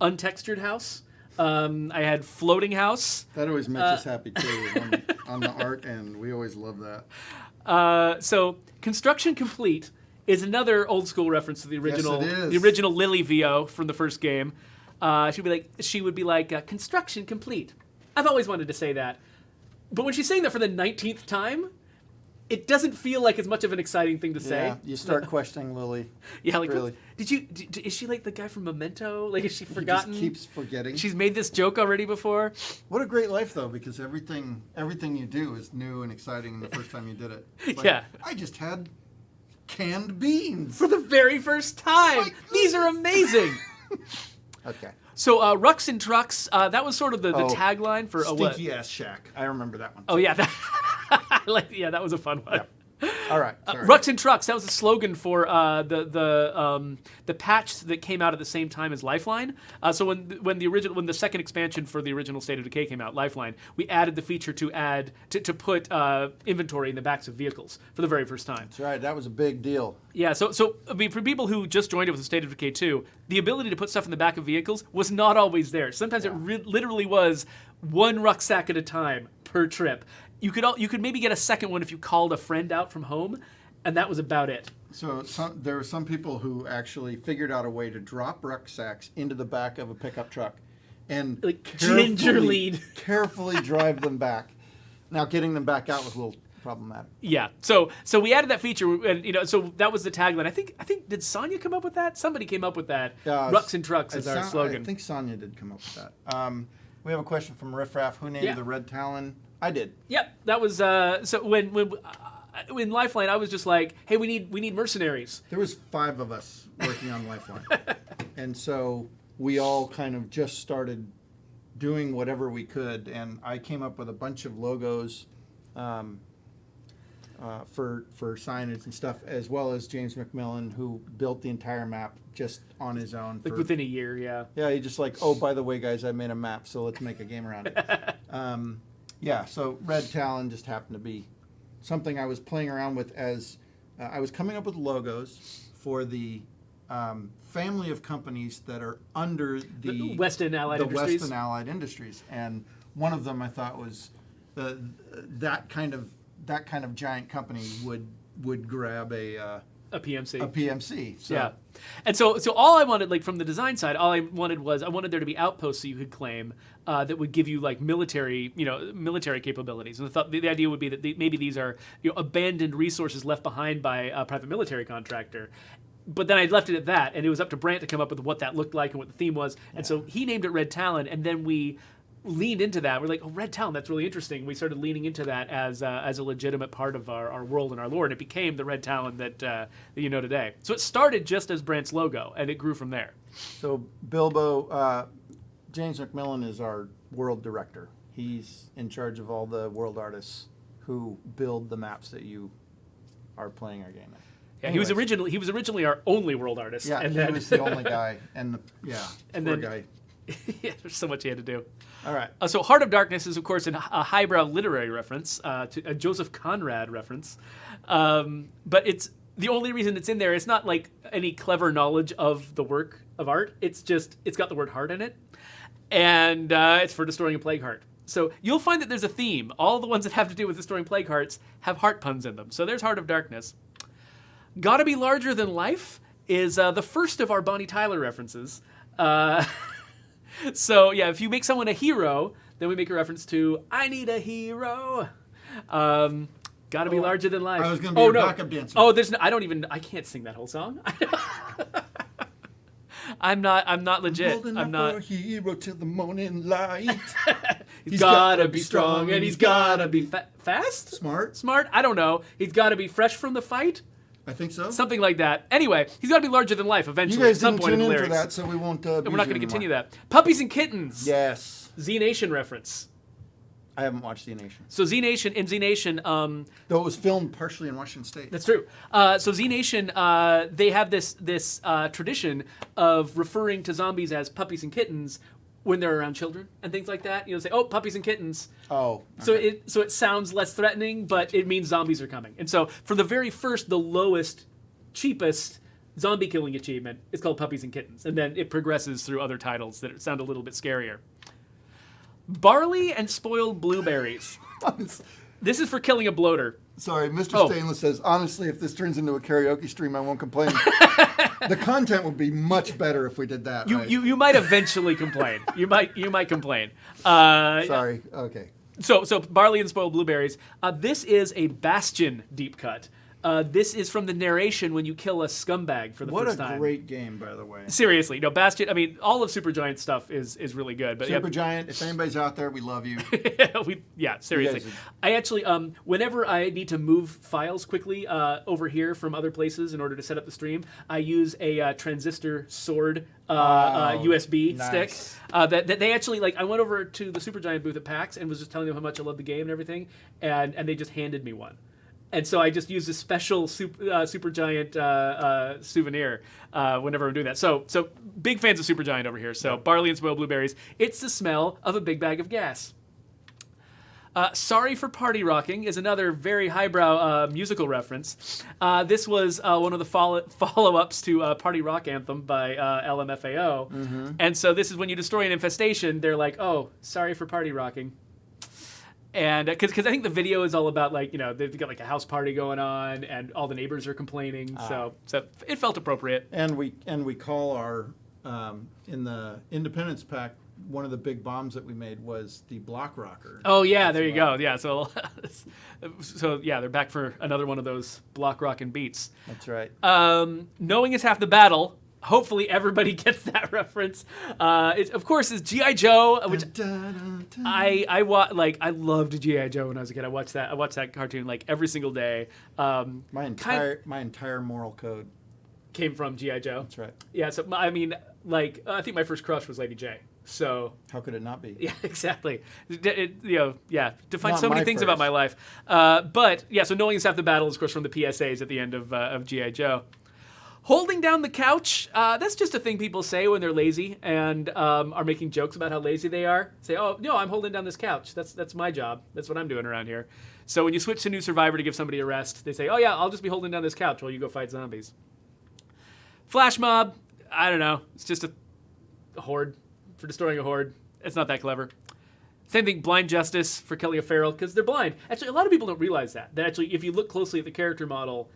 S2: untextured house. I had floating house.
S1: that always makes us happy too on the art end. We always love that.
S2: So construction complete is another old school reference to the original,
S1: Yes, it is.
S2: the original Lily VO from the first game. She would be like construction complete. I've always wanted to say that, but when she's saying that for the 19th time, it doesn't feel like as much of an exciting thing to say.
S1: Yeah, you start questioning Lily.
S2: Yeah, like
S1: really.
S2: is she like the guy from Memento? Like, is she forgotten?
S1: He just keeps forgetting.
S2: She's made this joke already before.
S1: What a great life, though, because everything you do is new and exciting the first time you did it. Like,
S2: Yeah.
S1: I just had canned beans.
S2: For the very first time. These are amazing.
S1: Okay.
S2: So Rucks and Trucks, that was sort of the tagline for what?
S1: Stinky Ass Shack. I remember that one.
S2: Oh yeah, that was a fun one.
S1: Yep. All right. Sorry.
S2: Rucks and Trucks, that was the slogan for the patch that came out at the same time as Lifeline. So when the second expansion for the original State of Decay came out, Lifeline, we added the feature to put inventory in the backs of vehicles for the very first time.
S1: That's right. That was a big deal.
S2: Yeah, so I mean, for people who just joined it with the State of Decay 2, the ability to put stuff in the back of vehicles was not always there. Sometimes it literally was one rucksack at a time per trip. You could maybe get a second one if you called a friend out from home, and that was about it.
S1: So there were some people who actually figured out a way to drop rucksacks into the back of a pickup truck and
S2: Like gingerly
S1: carefully drive them back. Now, getting them back out was a little problematic.
S2: Yeah. So we added that feature, and so that was the tagline. I think did Sonya come up with that? Somebody came up with that. Rucks and Trucks is our slogan.
S1: I think Sonya did come up with that. We have a question from Riff Raff. Who named the Red Talon? I did.
S2: Yep. That was so when Lifeline, I was just like, hey, we need mercenaries.
S1: There was 5 of us working on Lifeline, and so we all kind of just started doing whatever we could, and I came up with a bunch of logos for signage and stuff, as well as James McMillan, who built the entire map just on his own.
S2: Like within a year, yeah.
S1: Yeah, he just like, oh, by the way, guys, I made a map, so let's make a game around it. Yeah, so Red Talon just happened to be something I was playing around with as I was coming up with logos for the family of companies that are under the
S2: Western Allied Industries.
S1: Western Allied Industries, and one of them I thought was that kind of giant company would grab a
S2: PMC.
S1: A PMC. So.
S2: Yeah. And so all I wanted, like from the design side, all I wanted there to be outposts so you could claim that would give you like military capabilities. And I thought the idea would be that maybe these are abandoned resources left behind by a private military contractor. But then I left it at that, and it was up to Brant to come up with what that looked like and what the theme was. And so he named it Red Talon, and then we leaned into that. We're like, oh, Red Talon, that's really interesting. We started leaning into that as a legitimate part of our world and our lore, and it became the Red Talon that you know today. So it started just as Brant's logo, and it grew from there.
S1: So Bilbo, James McMillan is our world director. He's in charge of all the world artists who build the maps that you are playing our game in.
S2: Yeah, he was originally our only world artist.
S1: Yeah,
S2: and
S1: he was the only guy, and the poor guy.
S2: Yeah, there's so much he had to do.
S1: All right.
S2: So Heart of Darkness is, of course, a highbrow literary reference, to a Joseph Conrad reference. But it's the only reason it's in there. It's not like any clever knowledge of the work of art. It's just, it's got the word heart in it. And it's for destroying a plague heart. So you'll find that there's a theme. All the ones that have to do with destroying plague hearts have heart puns in them. So there's Heart of Darkness. Gotta Be Larger Than Life is the first of our Bonnie Tyler references. So yeah, if you make someone a hero, then we make a reference to I Need a Hero. Gotta Be Larger Than Life.
S1: I was going to be a backup dancer.
S2: Oh, there's no, I can't sing that whole song. I'm not legit.
S1: Holding
S2: I'm
S1: up
S2: not.
S1: for a hero till the morning light.
S2: He's gotta be strong and he's gotta be fast?
S1: Smart.
S2: I don't know. He's gotta be fresh from the fight?
S1: I think so.
S2: Something like that. Anyway, he's gotta be larger than life eventually.
S1: You guys
S2: at some
S1: didn't
S2: point in
S1: tune
S2: the
S1: in for
S2: lyrics.
S1: that, so we won't.
S2: And we're not going to continue that. Puppies and Kittens.
S1: Yes.
S2: Z Nation reference.
S1: I haven't watched Z Nation.
S2: So Z Nation,
S1: Though it was filmed partially in Washington State.
S2: that's true. So Z Nation, they have this tradition of referring to zombies as puppies and kittens when they're around children and things like that. You know, say, "Oh, puppies and kittens."
S1: Oh.
S2: So it sounds less threatening, but it means zombies are coming. And so from the very first, the lowest, cheapest zombie killing achievement is called Puppies and Kittens, and then it progresses through other titles that sound a little bit scarier. Barley and Spoiled Blueberries. This is for killing a bloater.
S1: Sorry, Mr. Stainless says, honestly, if this turns into a karaoke stream, I won't complain. The content would be much better if we did that.
S2: You might eventually complain. You might complain.
S1: Sorry. Okay.
S2: So Barley and Spoiled Blueberries. This is a Bastion deep cut. This is from the narration when you kill a scumbag for the first time.
S1: What a great game, by the way.
S2: Seriously, no, Bastion. I mean, all of Supergiant stuff is really good. But
S1: Supergiant, if anybody's out there, we love you.
S2: Seriously. I actually, whenever I need to move files quickly over here from other places in order to set up the stream, I use a transistor sword USB stick. That they actually, like, I went over to the Supergiant booth at PAX and was just telling them how much I love the game and everything, and they just handed me one. And so I just use a special Supergiant souvenir whenever I'm doing that. So big fans of Supergiant over here. So Barley and Spoiled Blueberries. It's the smell of a big bag of gas. Sorry for Party Rocking is another very highbrow musical reference. This was one of the follow-ups to Party Rock Anthem by LMFAO. Mm-hmm. And so this is when you destroy an infestation, they're like, oh, sorry for Party Rocking. And because I think the video is all about, like, you know, they've got like a house party going on and all the neighbors are complaining. So it felt appropriate.
S1: And we call our in the Independence Pack, one of the big bombs that we made was the block rocker.
S2: Oh yeah, there you go. Yeah, so yeah, they're back for another one of those block rockin' beats.
S1: That's right.
S2: Knowing is half the battle. Hopefully everybody gets that reference. It, of course, is G.I. Joe, which I loved G.I. Joe when I was a kid. I watched that cartoon like every single day.
S1: My entire moral code
S2: came from G.I. Joe.
S1: That's right.
S2: Yeah. So I mean, like, I think my first crush was Lady J. So
S1: how could it not be?
S2: Yeah, exactly. Defines so many things about my life. But yeah, so knowing is half the battle is, of course, from the PSAs at the end of G.I. Joe. Holding down the couch, that's just a thing people say when they're lazy and are making jokes about how lazy they are. Say, oh, no, I'm holding down this couch. That's my job. That's what I'm doing around here. So when you switch to New Survivor to give somebody a rest, they say, oh, yeah, I'll just be holding down this couch while you go fight zombies. Flash mob, I don't know. It's just a horde for destroying a horde. It's not that clever. Same thing, blind justice for killing a feral because they're blind. Actually, a lot of people don't realize that. That actually, if you look closely at the character model,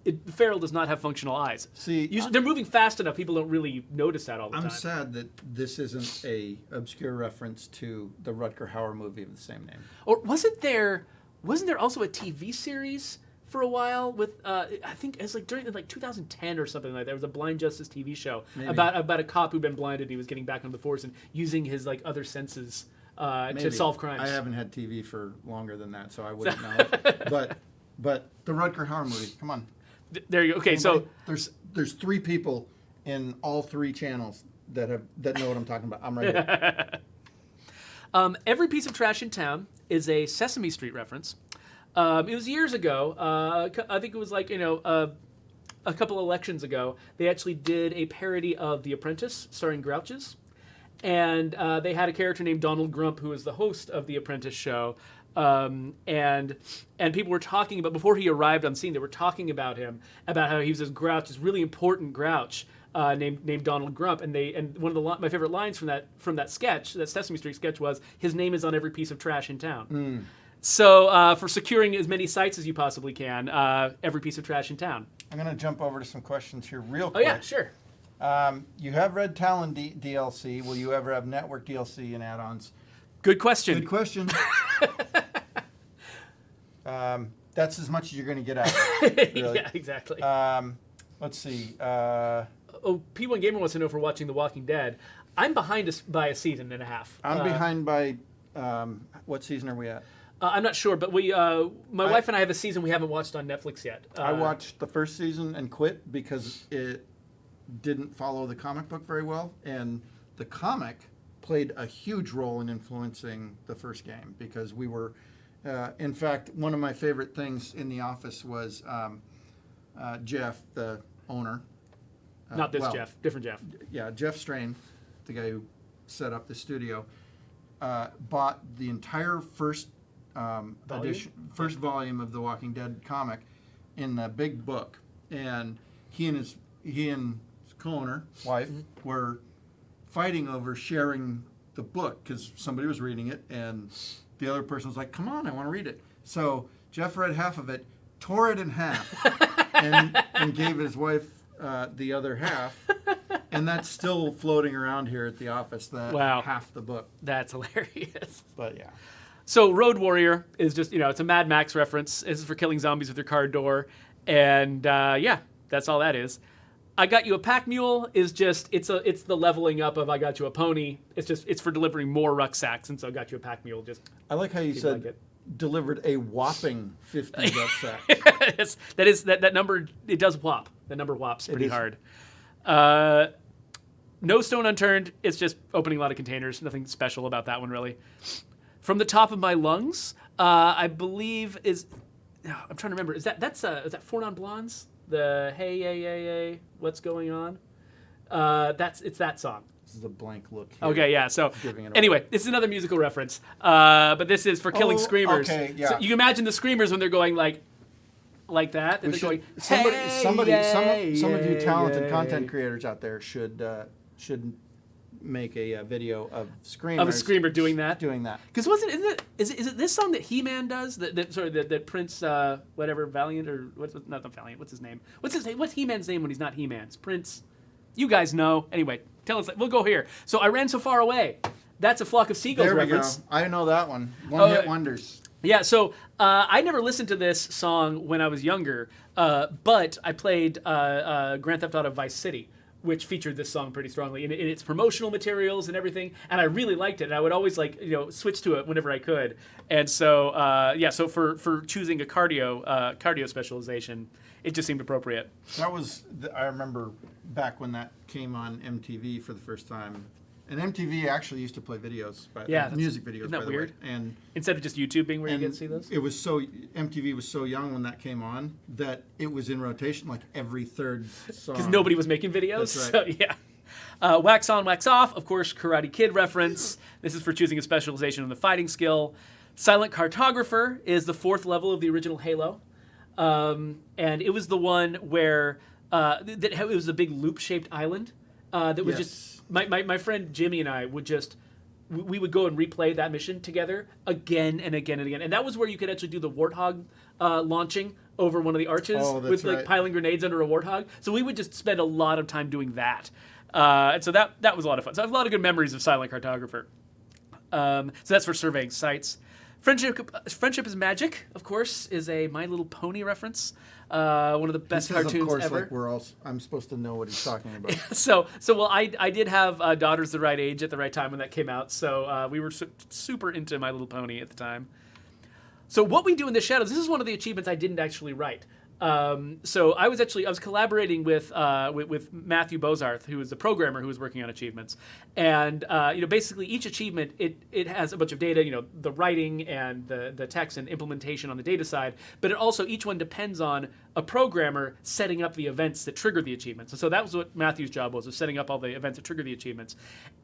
S2: the feral does not have functional eyes.
S1: See,
S2: they're moving fast enough. People don't really notice that all the time.
S1: I'm sad that this isn't a obscure reference to the Rutger Hauer movie of the same name.
S2: Or wasn't there also a TV series for a while with I think it's like during like 2010 or something like that. There was a Blind Justice TV show about a cop who'd been blinded and he was getting back on the force and using his like other senses to solve crimes.
S1: I haven't had TV for longer than that, so I wouldn't know. But the Rutger Hauer movie, come on.
S2: There you go. Okay, so
S1: there's 3 people in all 3 channels that know what I'm talking about. I'm right here.
S2: Every piece of trash in town is a Sesame Street reference. It was years ago. I think it was like, a couple elections ago. They actually did a parody of The Apprentice starring Grouches. and they had a character named Donald Grump, who was the host of the Apprentice show. And people were talking about, before he arrived on scene, they were talking about him, about how he was this grouch, this really important grouch named Donald Grump. And one of my favorite lines from that sketch, that Sesame Street sketch, was, "His name is on every piece of trash in town." So for securing as many sites as you possibly can, every piece of trash in town.
S1: I'm going to jump over to some questions here real
S2: Oh
S1: quick.
S2: yeah, sure.
S1: You have Red Talon DLC. Will you ever have network DLC and add-ons?
S2: Good question.
S1: Good question. That's as much as you're going to get out of it, really.
S2: Yeah, exactly.
S1: Let's see.
S2: P1 Gamer wants to know if we're watching The Walking Dead. I'm behind by a season and a half.
S1: I'm behind by, what season are we at?
S2: I'm not sure, but my wife and I have a season we haven't watched on Netflix yet.
S1: I watched the first season and quit because it didn't follow the comic book very well, and the comic played a huge role in influencing the first game, because we were, in fact, one of my favorite things in the office was Jeff, the owner.
S2: Not this Jeff, different Jeff.
S1: Yeah, Jeff Strain, the guy who set up the studio, bought the entire first volume of the Walking Dead comic in the big book, and he and his co-owner, wife, were fighting over sharing the book because somebody was reading it and the other person was like, "Come on, I want to read it." So Jeff read half of it, tore it in half, and gave his wife the other half, and that's still floating around here at the office.
S2: Wow.
S1: Half the book.
S2: That's hilarious.
S1: But yeah.
S2: So Road Warrior is just, it's a Mad Max reference. This is for killing zombies with your car door. And yeah, that's all that is. I Got You a Pack Mule is just, it's the leveling up of I Got You a Pony. It's for delivering more rucksacks. And so I Got You a Pack Mule just.
S1: I like how you said delivered a whopping 50 rucksacks.
S2: that number, it does whop. The number whops pretty hard. No Stone Unturned. It's just opening a lot of containers. Nothing special about that one, really. From the Top of My Lungs, I believe is. I'm trying to remember. Is that Four Non Blondes? The Hey Yay Yay Yay, What's Going On? It's that song.
S1: This is a blank look here.
S2: Okay, yeah. So anyway, this is another musical reference, but this is for killing screamers.
S1: Okay, yeah.
S2: So you can imagine the screamers when they're going like that. And they're going,
S1: some of you talented
S2: yay.
S1: content creators out there should make a video of screamers.
S2: Of a screamer doing that.
S1: Because
S2: is it this song that He-Man does? That Prince whatever Valiant or not Valiant? What's his name? What's He-Man's name when he's not He-Man? It's Prince. You guys know. Anyway, tell us. We'll go here. So I Ran So Far Away. That's a Flock of Seagulls reference.
S1: Go. I know that one. One-hit wonders.
S2: Yeah, so I never listened to this song when I was younger, but I played Grand Theft Auto Vice City, which featured this song pretty strongly in its promotional materials and everything, and I really liked it. And I would always switch to it whenever I could. And so so for choosing a cardio specialization, it just seemed appropriate.
S1: That was I remember back when that came on MTV for the first time. And MTV actually used to play videos, music videos.
S2: Isn't that
S1: by the
S2: weird?
S1: way. And
S2: instead of just YouTube being where you get to see those.
S1: It was MTV was so young when that came on that it was in rotation like every third song.
S2: Because nobody was making videos.
S1: That's right.
S2: So yeah. Wax On, Wax Off. Of course, Karate Kid reference. This is for choosing a specialization in the fighting skill. Silent Cartographer is the 4th level of the original Halo, and it was the one where it was a big loop-shaped island that was just. My friend Jimmy and I would we would go and replay that mission together again and again and again. And that was where you could actually do the warthog launching over one of the arches with piling grenades under a warthog. So we would just spend a lot of time doing that. And so that was a lot of fun. So I have a lot of good memories of Silent Cartographer. So that's for surveying sites. Friendship is Magic, of course, is a My Little Pony reference. One of the best cartoons
S1: of course,
S2: ever.
S1: I'm supposed to know what he's talking about.
S2: So I did have daughters the right age at the right time when that came out. So we were super into My Little Pony at the time. So What We Do in the Shadows, this is one of the achievements I didn't actually write. So I was collaborating with Matthew Bozarth, who is the programmer who was working on achievements, and basically each achievement it has a bunch of data, the writing and the text and implementation on the data side, but it also each one depends on a programmer setting up the events that trigger the achievements. And so that was what Matthew's job was setting up all the events that trigger the achievements.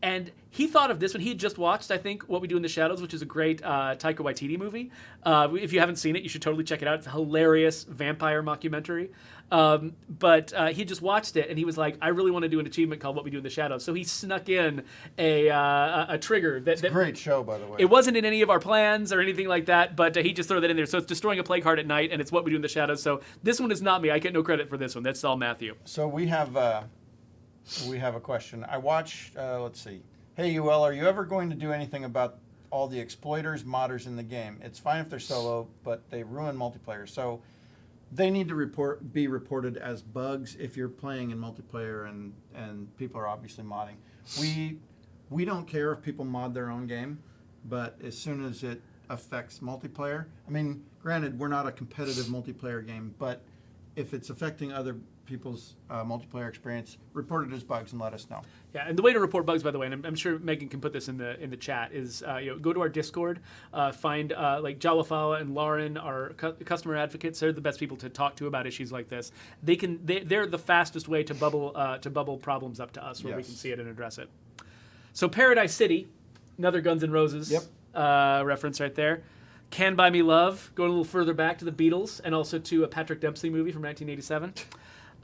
S2: And he thought of this when he had just watched, I think, What We Do in the Shadows, which is a great Taika Waititi movie. If you haven't seen it, you should totally check it out. It's a hilarious vampire mockumentary. But he just watched it, and he was like, I really want to do an achievement called What We Do in the Shadows. So he snuck in a trigger.
S1: It's a great show, by the way.
S2: It wasn't in any of our plans or anything like that, but he just threw that in there. So it's destroying a plague heart at night, and it's What We Do in the Shadows. So this one is not me. I get no credit for this one. That's all Matthew.
S1: So we have a question. I watch, let's see. Hey, UL, are you ever going to do anything about all the exploiters, modders in the game? It's fine if they're solo, but they ruin multiplayer. So they need to be reported as bugs if you're playing in multiplayer and people are obviously modding. We don't care if people mod their own game, but as soon as it affects multiplayer, I mean, granted, we're not a competitive multiplayer game, but if it's affecting other people's multiplayer experience, report it as bugs and let us know.
S2: Yeah, and the way to report bugs, by the way, and I'm sure Megan can put this in the chat, is go to our Discord, find like Jawafawa and Lauren, our customer advocates. They're the best people to talk to about issues like this. They're the fastest way to bubble problems up to us where we can see it and address it. So Paradise City, another Guns N' Roses reference right there. Can Buy Me Love, going a little further back to the Beatles and also to a Patrick Dempsey movie from 1987.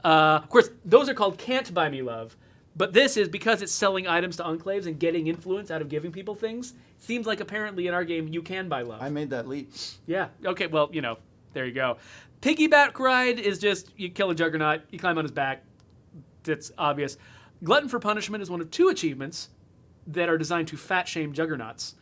S2: Of course, those are called Can't Buy Me Love, but this is because it's selling items to enclaves and getting influence out of giving people things. Seems like apparently in our game you can buy love.
S1: I made that leap.
S2: Yeah. Okay. Well, there you go. Piggyback ride is just you kill a juggernaut, you climb on his back. That's obvious. Glutton for Punishment is one of 2 achievements that are designed to fat shame juggernauts.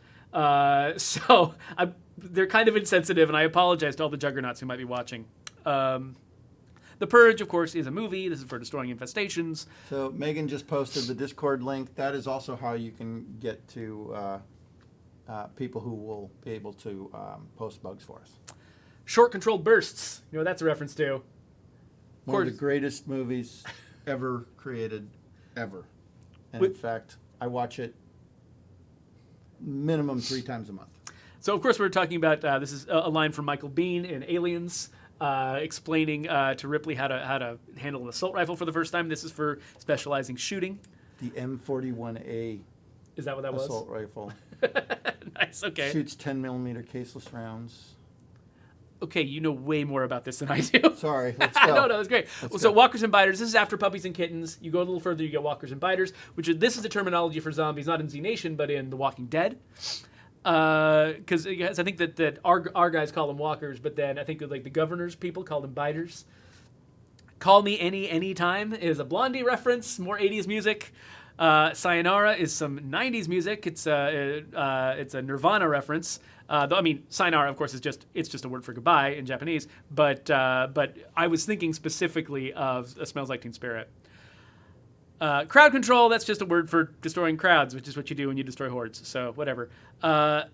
S2: They're kind of insensitive, and I apologize to all the juggernauts who might be watching. The Purge, of course, is a movie. This is for destroying infestations.
S1: So Megan just posted the Discord link. That is also how you can get to people who will be able to post bugs for us.
S2: Short Controlled Bursts. You know what that's a reference to.
S1: One of the greatest movies ever created, ever. And in fact, I watch it minimum 3 times a month.
S2: So, of course, we're talking about, this is a line from Michael Biehn in Aliens, explaining to Ripley how to handle an assault rifle for the first time. This is for specializing shooting.
S1: The M41A.
S2: Is that what that
S1: assault rifle.
S2: Nice, okay.
S1: Shoots 10 millimeter caseless rounds.
S2: Okay, you know way more about this than I do.
S1: Sorry, let's go.
S2: No, that's great. So Walkers and Biters, this is after Puppies and Kittens. You go a little further, you get Walkers and Biters, this is a terminology for zombies, not in Z Nation, but in The Walking Dead. Because I think that our guys call them walkers, but then I think like the governor's people call them biters. Call Me Anytime is a Blondie reference, more 80s music. Sayonara is some 90s music. It's a Nirvana reference. Though I mean, sayonara, of course, is just a word for goodbye in Japanese. But I was thinking specifically of Smells Like Teen Spirit. Crowd control, that's just a word for destroying crowds, which is what you do when you destroy hordes. So whatever.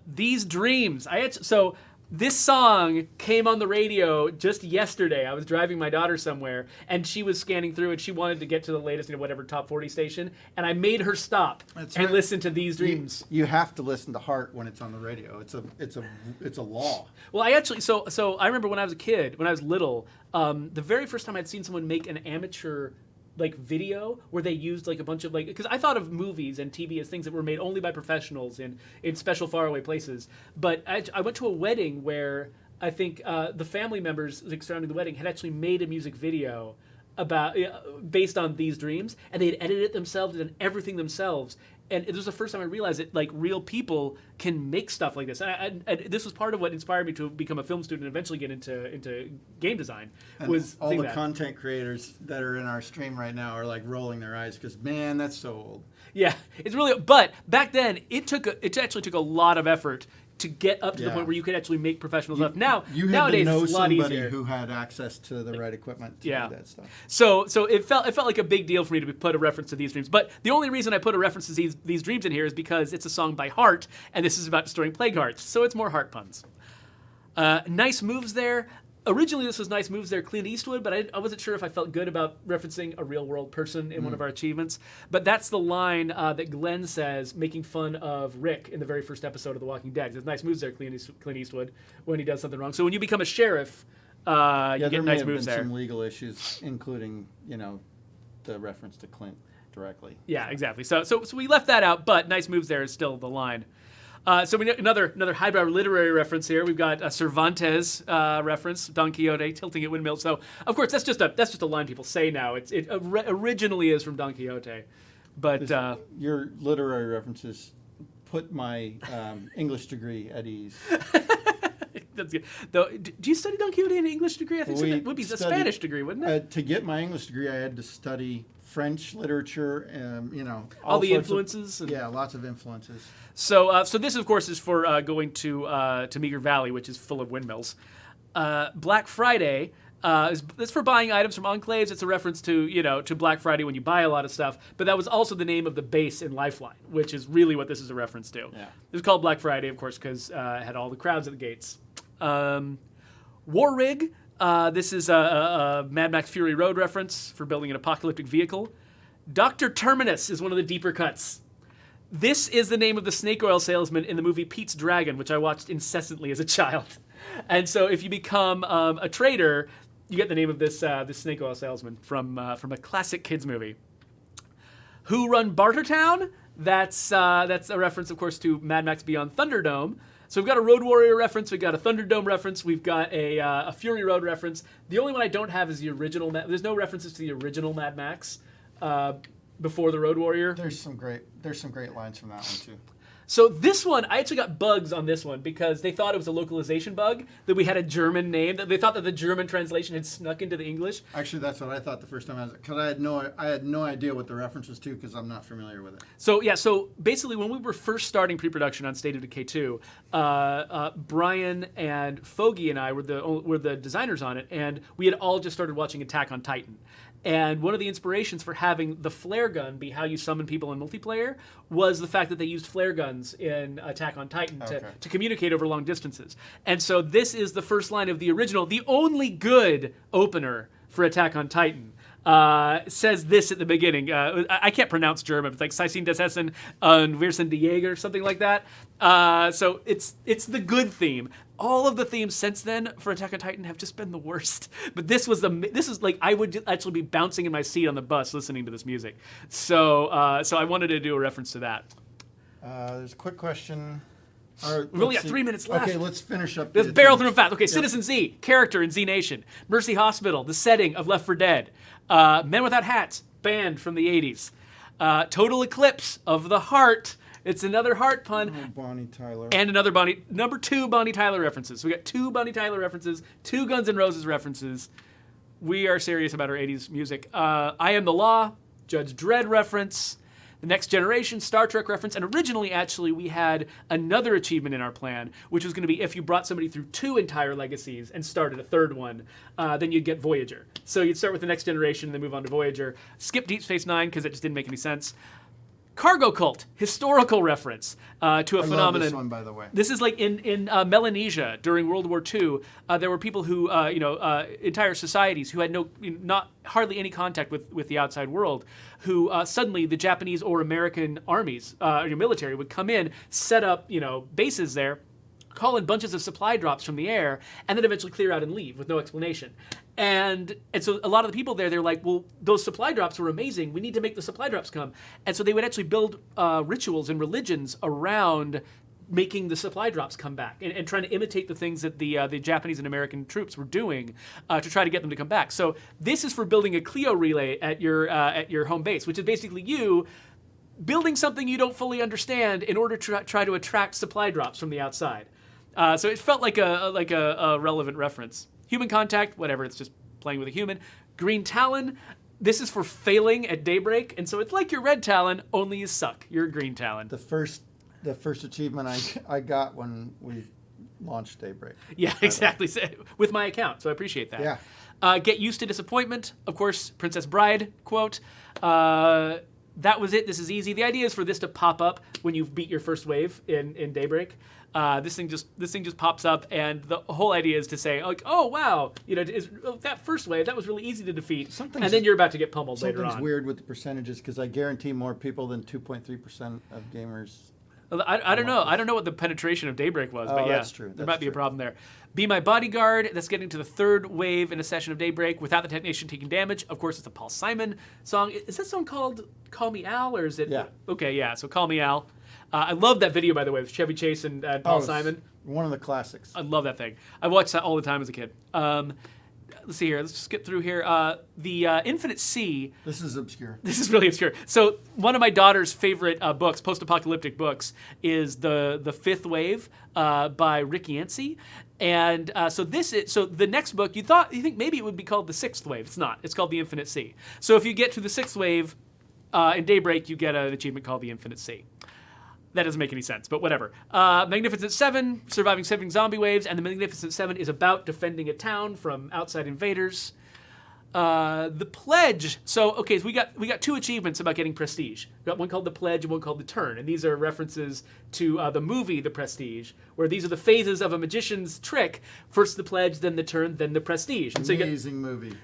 S2: These Dreams. So this song came on the radio just yesterday. I was driving my daughter somewhere, and she was scanning through, and she wanted to get to the latest, whatever top 40 station, and I made her stop and listen to These Dreams.
S1: You have to listen to Heart when it's on the radio. It's a law. Well,
S2: I actually so I remember when I was a kid, when I was little, the very first time I'd seen someone make an amateur video where they used a bunch of because I thought of movies and TV as things that were made only by professionals in special faraway places, but I went to a wedding where I think the family members surrounding the wedding had actually made a music video about based on These Dreams, and they had edited it themselves and done everything themselves. And it was the first time I realized that real people can make stuff like this. And this was part of what inspired me to become a film student and eventually get into game design.
S1: And was all the content creators that are in our stream right now are rolling their eyes because, man, that's so old.
S2: Yeah, it's really. But back then, it actually took a lot of effort to get up to the point where you could actually make professional stuff. Nowadays,
S1: know
S2: it's a lot
S1: somebody
S2: easier.
S1: Who had access to the right equipment to do that stuff.
S2: So it felt like a big deal for me to put a reference to These Dreams. But the only reason I put a reference to These Dreams in here is because it's a song by Heart, and this is about destroying plague hearts. So it's more Heart puns. Nice moves there. Originally, this was Nice Moves There, Clint Eastwood, but I wasn't sure if I felt good about referencing a real-world person in one of our achievements. But that's the line that Glenn says, making fun of Rick in the very first episode of The Walking Dead. He says, nice moves there, Clint Eastwood, when he does something wrong. So when you become a sheriff,
S1: Yeah,
S2: you
S1: there
S2: get
S1: may
S2: nice
S1: have
S2: moves
S1: been
S2: there.
S1: some legal issues, including, the reference to Clint directly.
S2: Yeah, exactly. So we left that out, but nice moves there is still the line. So we another highbrow literary reference here. We've got a Cervantes reference, Don Quixote tilting at windmills. So of course that's just a line people say now. It originally is from Don Quixote, but
S1: Your literary references put my English degree at ease.
S2: that's good. Though, do you study Don Quixote in an English degree? I think so.
S1: We
S2: That would be a Spanish degree, wouldn't it?
S1: To get my English degree, I had to study French literature and,
S2: All the
S1: sorts of-
S2: influences.
S1: yeah, lots of influences.
S2: So this, of course, is for going to Meager Valley, which is full of windmills. Black Friday is for buying items from enclaves. It's a reference to to Black Friday when you buy a lot of stuff. But that was also the name of the base in Lifeline, which is really what this is a reference to.
S1: Yeah.
S2: It was called Black Friday, of course, because it had all the crowds at the gates. War Rig. This is a Mad Max Fury Road reference for building an apocalyptic vehicle. Dr. Terminus is one of the deeper cuts. This is the name of the snake oil salesman in the movie Pete's Dragon, which I watched incessantly as a child. And so if you become a trader, you get the name of this snake oil salesman from a classic kids movie. Who Run Bartertown? That's a reference, of course, to Mad Max Beyond Thunderdome. So we've got a Road Warrior reference, we've got a Thunderdome reference, we've got a Fury Road reference. The only one I don't have is the original. There's no references to the original Mad Max before the Road Warrior.
S1: There's some great lines from that one too.
S2: So this one, I actually got bugs on this one because they thought it was a localization bug, that we had a German name, that they thought that the German translation had snuck into the English.
S1: Actually, that's what I thought the first time because I had no idea what the reference was to because I'm not familiar with it.
S2: So basically when we were first starting pre-production on State of Decay 2, Brian and Fogey and I were the designers on it, and we had all just started watching Attack on Titan. And one of the inspirations for having the flare gun be how you summon people in multiplayer was the fact that they used flare guns in Attack on Titan to communicate over long distances. And so this is the first line of the original, the only good opener for Attack on Titan. Says this at the beginning. I can't pronounce German. It's like Seisin des Essen und wir sind die Jäger, something like that. So it's the good theme. All of the themes since then for Attack on Titan have just been the worst. But this is like I would actually be bouncing in my seat on the bus listening to this music. So I wanted to do a reference to that.
S1: There's a quick question.
S2: We've only got 3 minutes left.
S1: Okay, let's finish up.
S2: Let's barrel through them fast. Okay, Citizen Z, character in Z Nation. Mercy Hospital, the setting of Left 4 Dead. Men Without Hats, band from the 80s. Total Eclipse of the Heart. It's another heart pun.
S1: Oh, Bonnie Tyler.
S2: And another number 2 Bonnie Tyler references. So we got 2 Bonnie Tyler references, 2 Guns N' Roses references. We are serious about our 80s music. I Am the Law, Judge Dredd reference. The Next Generation, Star Trek reference, and originally, actually, we had another achievement in our plan, which was going to be if you brought somebody through 2 entire legacies and started a 3rd one, then you'd get Voyager. So you'd start with The Next Generation and then move on to Voyager. Skip Deep Space Nine because it just didn't make any sense. Cargo Cult, historical reference to a phenomenon.
S1: Love this one, by the way.
S2: This is like in Melanesia during World War II. There were people who, entire societies who had not hardly any contact with the outside world, who suddenly the Japanese or American armies, military would come in, set up, bases there, call in bunches of supply drops from the air, and then eventually clear out and leave with no explanation. And so a lot of the people there, they're like, well, those supply drops were amazing. We need to make the supply drops come. And so they would actually build rituals and religions around making the supply drops come back and trying to imitate the things that the Japanese and American troops were doing to try to get them to come back. So this is for building a Clio relay at your home base, which is basically you building something you don't fully understand in order to try to attract supply drops from the outside. So it felt like a relevant reference. Human Contact, whatever, it's just playing with a human. Green Talon, this is for failing at Daybreak, and so it's like your Red Talon, only you suck. You're a Green Talon.
S1: The first achievement I got when we launched Daybreak.
S2: Yeah, exactly. With my account, so I appreciate that.
S1: Yeah.
S2: Get Used to Disappointment, of course, Princess Bride quote. That was it. This is easy. The idea is for this to pop up when you've beat your first wave in Daybreak. This thing just pops up, and the whole idea is to say, like, oh wow, that first wave that was really easy to defeat, and then you're about to get pummeled later on.
S1: Something's weird with the percentages because I guarantee more people than 2.3% of gamers
S2: I don't know. I don't know what the penetration of Daybreak was, but yeah,
S1: that's true.
S2: There might be a problem there. Be My Bodyguard. That's getting to the third wave in a session of Daybreak without the technician taking damage. Of course, it's a Paul Simon song. Is that song called "Call Me Al" or is it?
S1: Yeah.
S2: Okay, yeah. So "Call Me Al." I love that video, by the way, with Chevy Chase and Paul Simon.
S1: One of the classics.
S2: I love that thing. I watched that all the time as a kid. Let's see here. Let's just get through here. The Infinite Sea.
S1: This is obscure.
S2: This is really obscure. So one of my daughter's favorite books, post-apocalyptic books, is the Fifth Wave by Rick Yancey. And so the next book, you think maybe it would be called the Sixth Wave. It's not. It's called the Infinite Sea. So if you get to the Sixth Wave in Daybreak, you get an achievement called the Infinite Sea. That doesn't make any sense, but whatever. Magnificent Seven, surviving 7 zombie waves, and the Magnificent Seven is about defending a town from outside invaders. The Pledge. So we got 2 achievements about getting prestige. We got one called the Pledge and one called the Turn, and these are references to the movie The Prestige, where these are the phases of a magician's trick: first the Pledge, then the Turn, then the Prestige. And
S1: Amazing movie.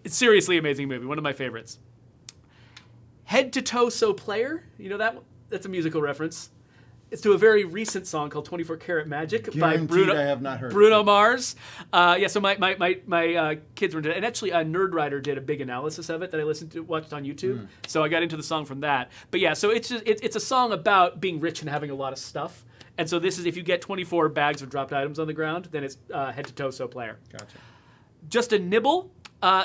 S2: Seriously amazing movie. One of my favorites. Head to Toe So Player. You know that one? That's a musical reference. It's to a very recent song called 24 Karat Magic by Bruno.
S1: I have not heard
S2: Bruno Mars. So my kids were into it. And actually, Nerd Writer did a big analysis of it that I watched on YouTube. So I got into the song from that. But yeah, so it's a song about being rich and having a lot of stuff. And so this is, if you get 24 bags of dropped items on the ground, then it's Head to Toe So Player.
S1: Gotcha.
S2: Just a Nibble.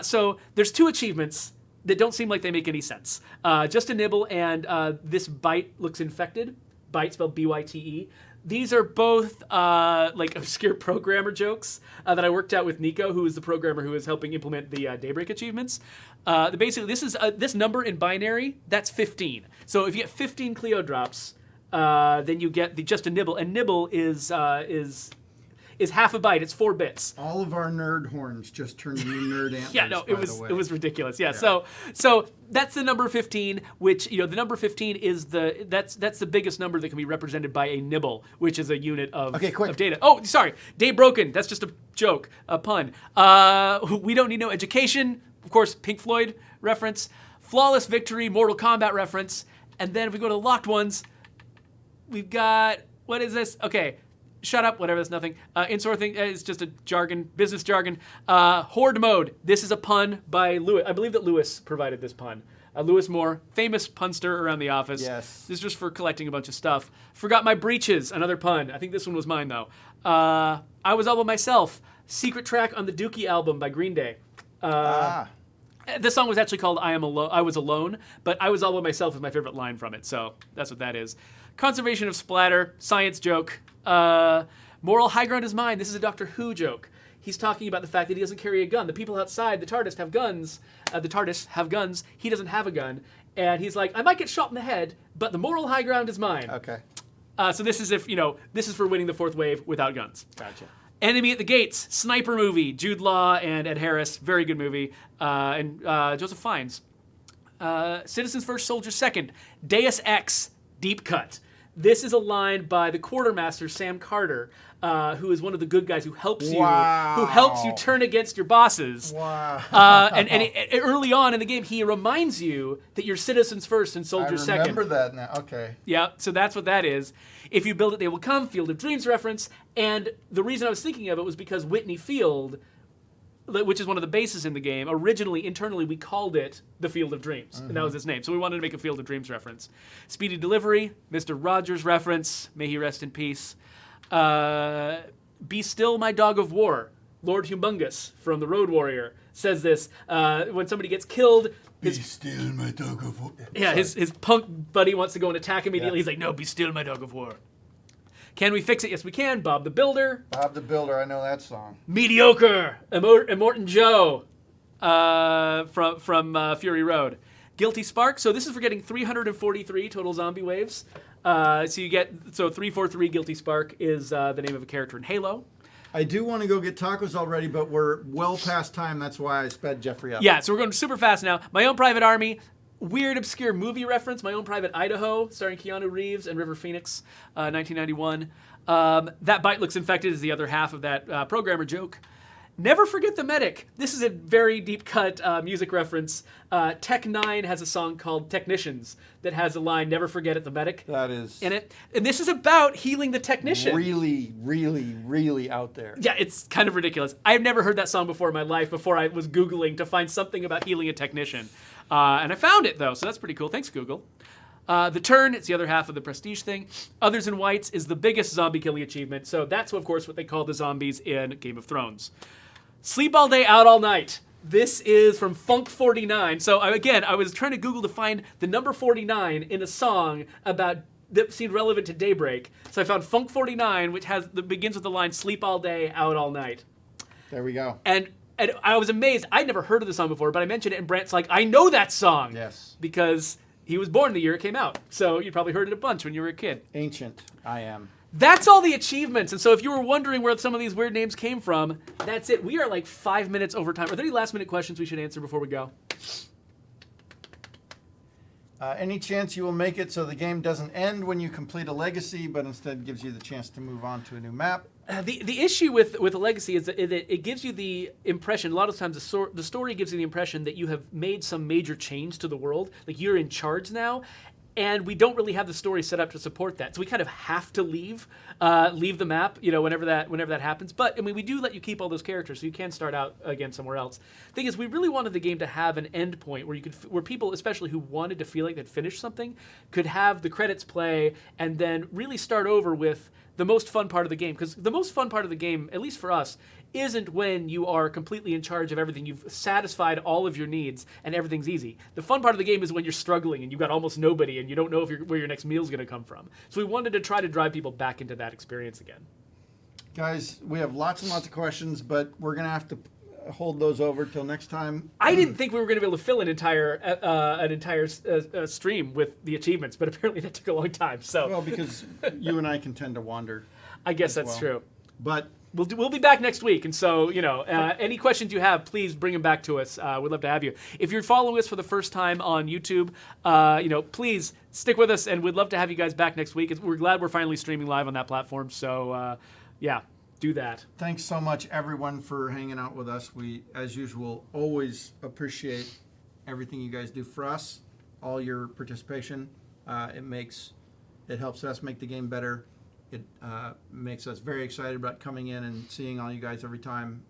S2: So there's 2 achievements that don't seem like they make any sense. Just a Nibble and This Bite Looks Infected. Byte, spelled B-Y-T-E. These are both like obscure programmer jokes that I worked out with Nico, who is the programmer who is helping implement the Daybreak achievements. Basically, this is this number in binary. That's 15. So if you get 15 Clio drops, then you get just a Nibble, and Nibble is half a byte. It's 4 bits.
S1: All of our nerd horns just turned into nerd antlers.
S2: Yeah, no, it was ridiculous. Yeah. So that's the number 15, which the number 15 is that's the biggest number that can be represented by a nibble, which is a unit of data. Oh, sorry, Day Broken. That's just a joke, a pun. We Don't Need No Education. Of course, Pink Floyd reference. Flawless Victory, Mortal Kombat reference, and then if we go to locked ones, we've got, what is this? Okay. Shut up, whatever, that's nothing. Insourcing is just a jargon, business jargon. Horde Mode. This is a pun by Lewis. I believe that Lewis provided this pun. Lewis Moore, famous punster around the office.
S1: Yes.
S2: This is just for collecting a bunch of stuff. Forgot My Breeches, another pun. I think this one was mine, though. I Was All By Myself. Secret track on the Dookie album by Green Day. This song was actually called I Was Alone, but I Was All By Myself is my favorite line from it, so that's what that is. Conservation of Splatter, science joke. Moral high ground is mine. This is a Doctor Who joke. He's talking about the fact that he doesn't carry a gun. The people outside the TARDIS have guns. He doesn't have a gun. And he's like, I might get shot in the head, but the moral high ground is mine.
S1: Okay.
S2: So this is this is for winning the 4th wave without guns.
S1: Gotcha.
S2: Enemy at the Gates, sniper movie, Jude Law and Ed Harris, very good movie, and Joseph Fiennes. Citizens First, Soldiers Second, Deus Ex, Deep Cut. This is a line by the quartermaster Sam Carter, who is one of the good guys who helps you turn against your bosses.
S1: Wow.
S2: And early on in the game, he reminds you that you're citizens first and soldiers second.
S1: I remember that now. Okay.
S2: Yeah, so that's what that is. If you build it, they will come. Field of Dreams reference. And the reason I was thinking of it was because Whitney Field, which is one of the bases in the game, originally, internally, we called it the Field of Dreams. And that was its name. So we wanted to make a Field of Dreams reference. Speedy Delivery, Mr. Rogers reference. May he rest in peace. Be Still My Dog of War. Lord Humongous from The Road Warrior says this. When somebody gets killed...
S1: Be still my dog of war.
S2: Yeah, his punk buddy wants to go and attack immediately. Yeah. He's like, no, be still my dog of war. Can we fix it? Yes, we can. Bob the Builder.
S1: Bob the Builder, I know that song.
S2: Mediocre. Immortan Joe from Fury Road. Guilty Spark. So this is for getting 343 total zombie waves. So 343 Guilty Spark is the name of a character in Halo.
S1: I do want to go get tacos already, but we're well past time. That's why I sped Geoffrey up.
S2: Yeah, so we're going super fast now. My Own Private Army. Weird, obscure movie reference, My Own Private Idaho, starring Keanu Reeves and River Phoenix, 1991. That Bite Looks Infected is the other half of that programmer joke. Never forget the medic. This is a very deep cut music reference. Tech 9 has a song called Technicians that has a line, never forget it, the medic.
S1: That is
S2: in it. And this is about healing the technician.
S1: really, really, really out there.
S2: Yeah, it's kind of ridiculous. I've never heard that song before in my life before I was Googling to find something about healing a technician. And I found it, though, so that's pretty cool. Thanks, Google. The Turn, it's the other half of the prestige thing. Others in Whites is the biggest zombie killing achievement. So that's, of course, what they call the zombies in Game of Thrones. Sleep All Day, Out All Night. This is from Funk 49. So again, I was trying to Google to find the number 49 in a song that seemed relevant to Daybreak. So I found Funk 49, which begins with the line "Sleep all day, out all night."
S1: There we go.
S2: And I was amazed. I'd never heard of the song before, but I mentioned it, and Brant's like, "I know that song."
S1: Yes.
S2: Because he was born the year it came out. So you probably heard it a bunch when you were a kid.
S1: Ancient. I am.
S2: That's all the achievements. And so if you were wondering where some of these weird names came from, that's it. We are like 5 minutes over time. Are there any last minute questions we should answer before we go?
S1: Any chance you will make it so the game doesn't end when you complete a legacy, but instead gives you the chance to move on to a new map?
S2: The issue with a legacy is that it gives you the impression, a lot of times the story gives you the impression that you have made some major change to the world, like you're in charge now, and we don't really have the story set up to support that. So we kind of have to leave the map, whenever that happens. But I mean, we do let you keep all those characters, so you can start out again somewhere else. Thing is, we really wanted the game to have an end point where people, especially who wanted to feel like they'd finished something, could have the credits play and then really start over with the most fun part of the game. Because the most fun part of the game, at least for us, isn't when you are completely in charge of everything. You've satisfied all of your needs and everything's easy. The fun part of the game is when you're struggling and you've got almost nobody and you don't know where your next meal is going to come from. So we wanted to try to drive people back into that experience again.
S1: Guys, we have lots and lots of questions, but we're going to have to hold those over till next time.
S2: I didn't think we were going to be able to fill an entire stream with the achievements, but apparently that took a long time. So
S1: Well, because you and I can tend to wander.
S2: I guess that's true.
S1: But
S2: We'll be back next week, and so any questions you have, please bring them back to us. We'd love to have you. If you're following us for the first time on YouTube, please stick with us, and we'd love to have you guys back next week. We're glad we're finally streaming live on that platform. So do that.
S1: Thanks so much, everyone, for hanging out with us. We, as usual, always appreciate everything you guys do for us. All your participation. It helps us make the game better. It makes us very excited about coming in and seeing all you guys every time.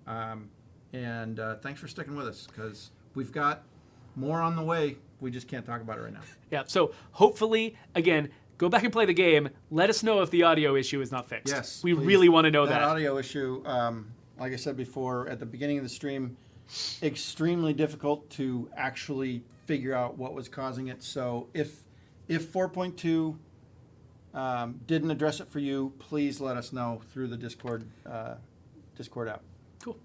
S1: And thanks for sticking with us, because we've got more on the way. We just can't talk about it right now.
S2: Yeah, so hopefully, again, go back and play the game. Let us know if the audio issue is not fixed.
S1: Yes,
S2: we
S1: please.
S2: really want to know that.
S1: That audio issue, like I said before, at the beginning of the stream, extremely difficult to actually figure out what was causing it. So if 4.2 didn't address it for you, please let us know through the Discord app.
S2: Cool.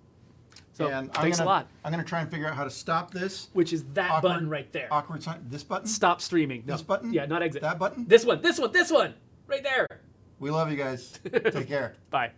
S2: So
S1: And
S2: thanks a lot.
S1: I'm going to try and figure out how to stop this.
S2: Which is that
S1: Awkward-
S2: button right there.
S1: Awkward sign. This button?
S2: Stop streaming.
S1: This
S2: No.
S1: button?
S2: Yeah, not exit.
S1: That button?
S2: This one. Right there.
S1: We love you guys. Take care.
S2: Bye.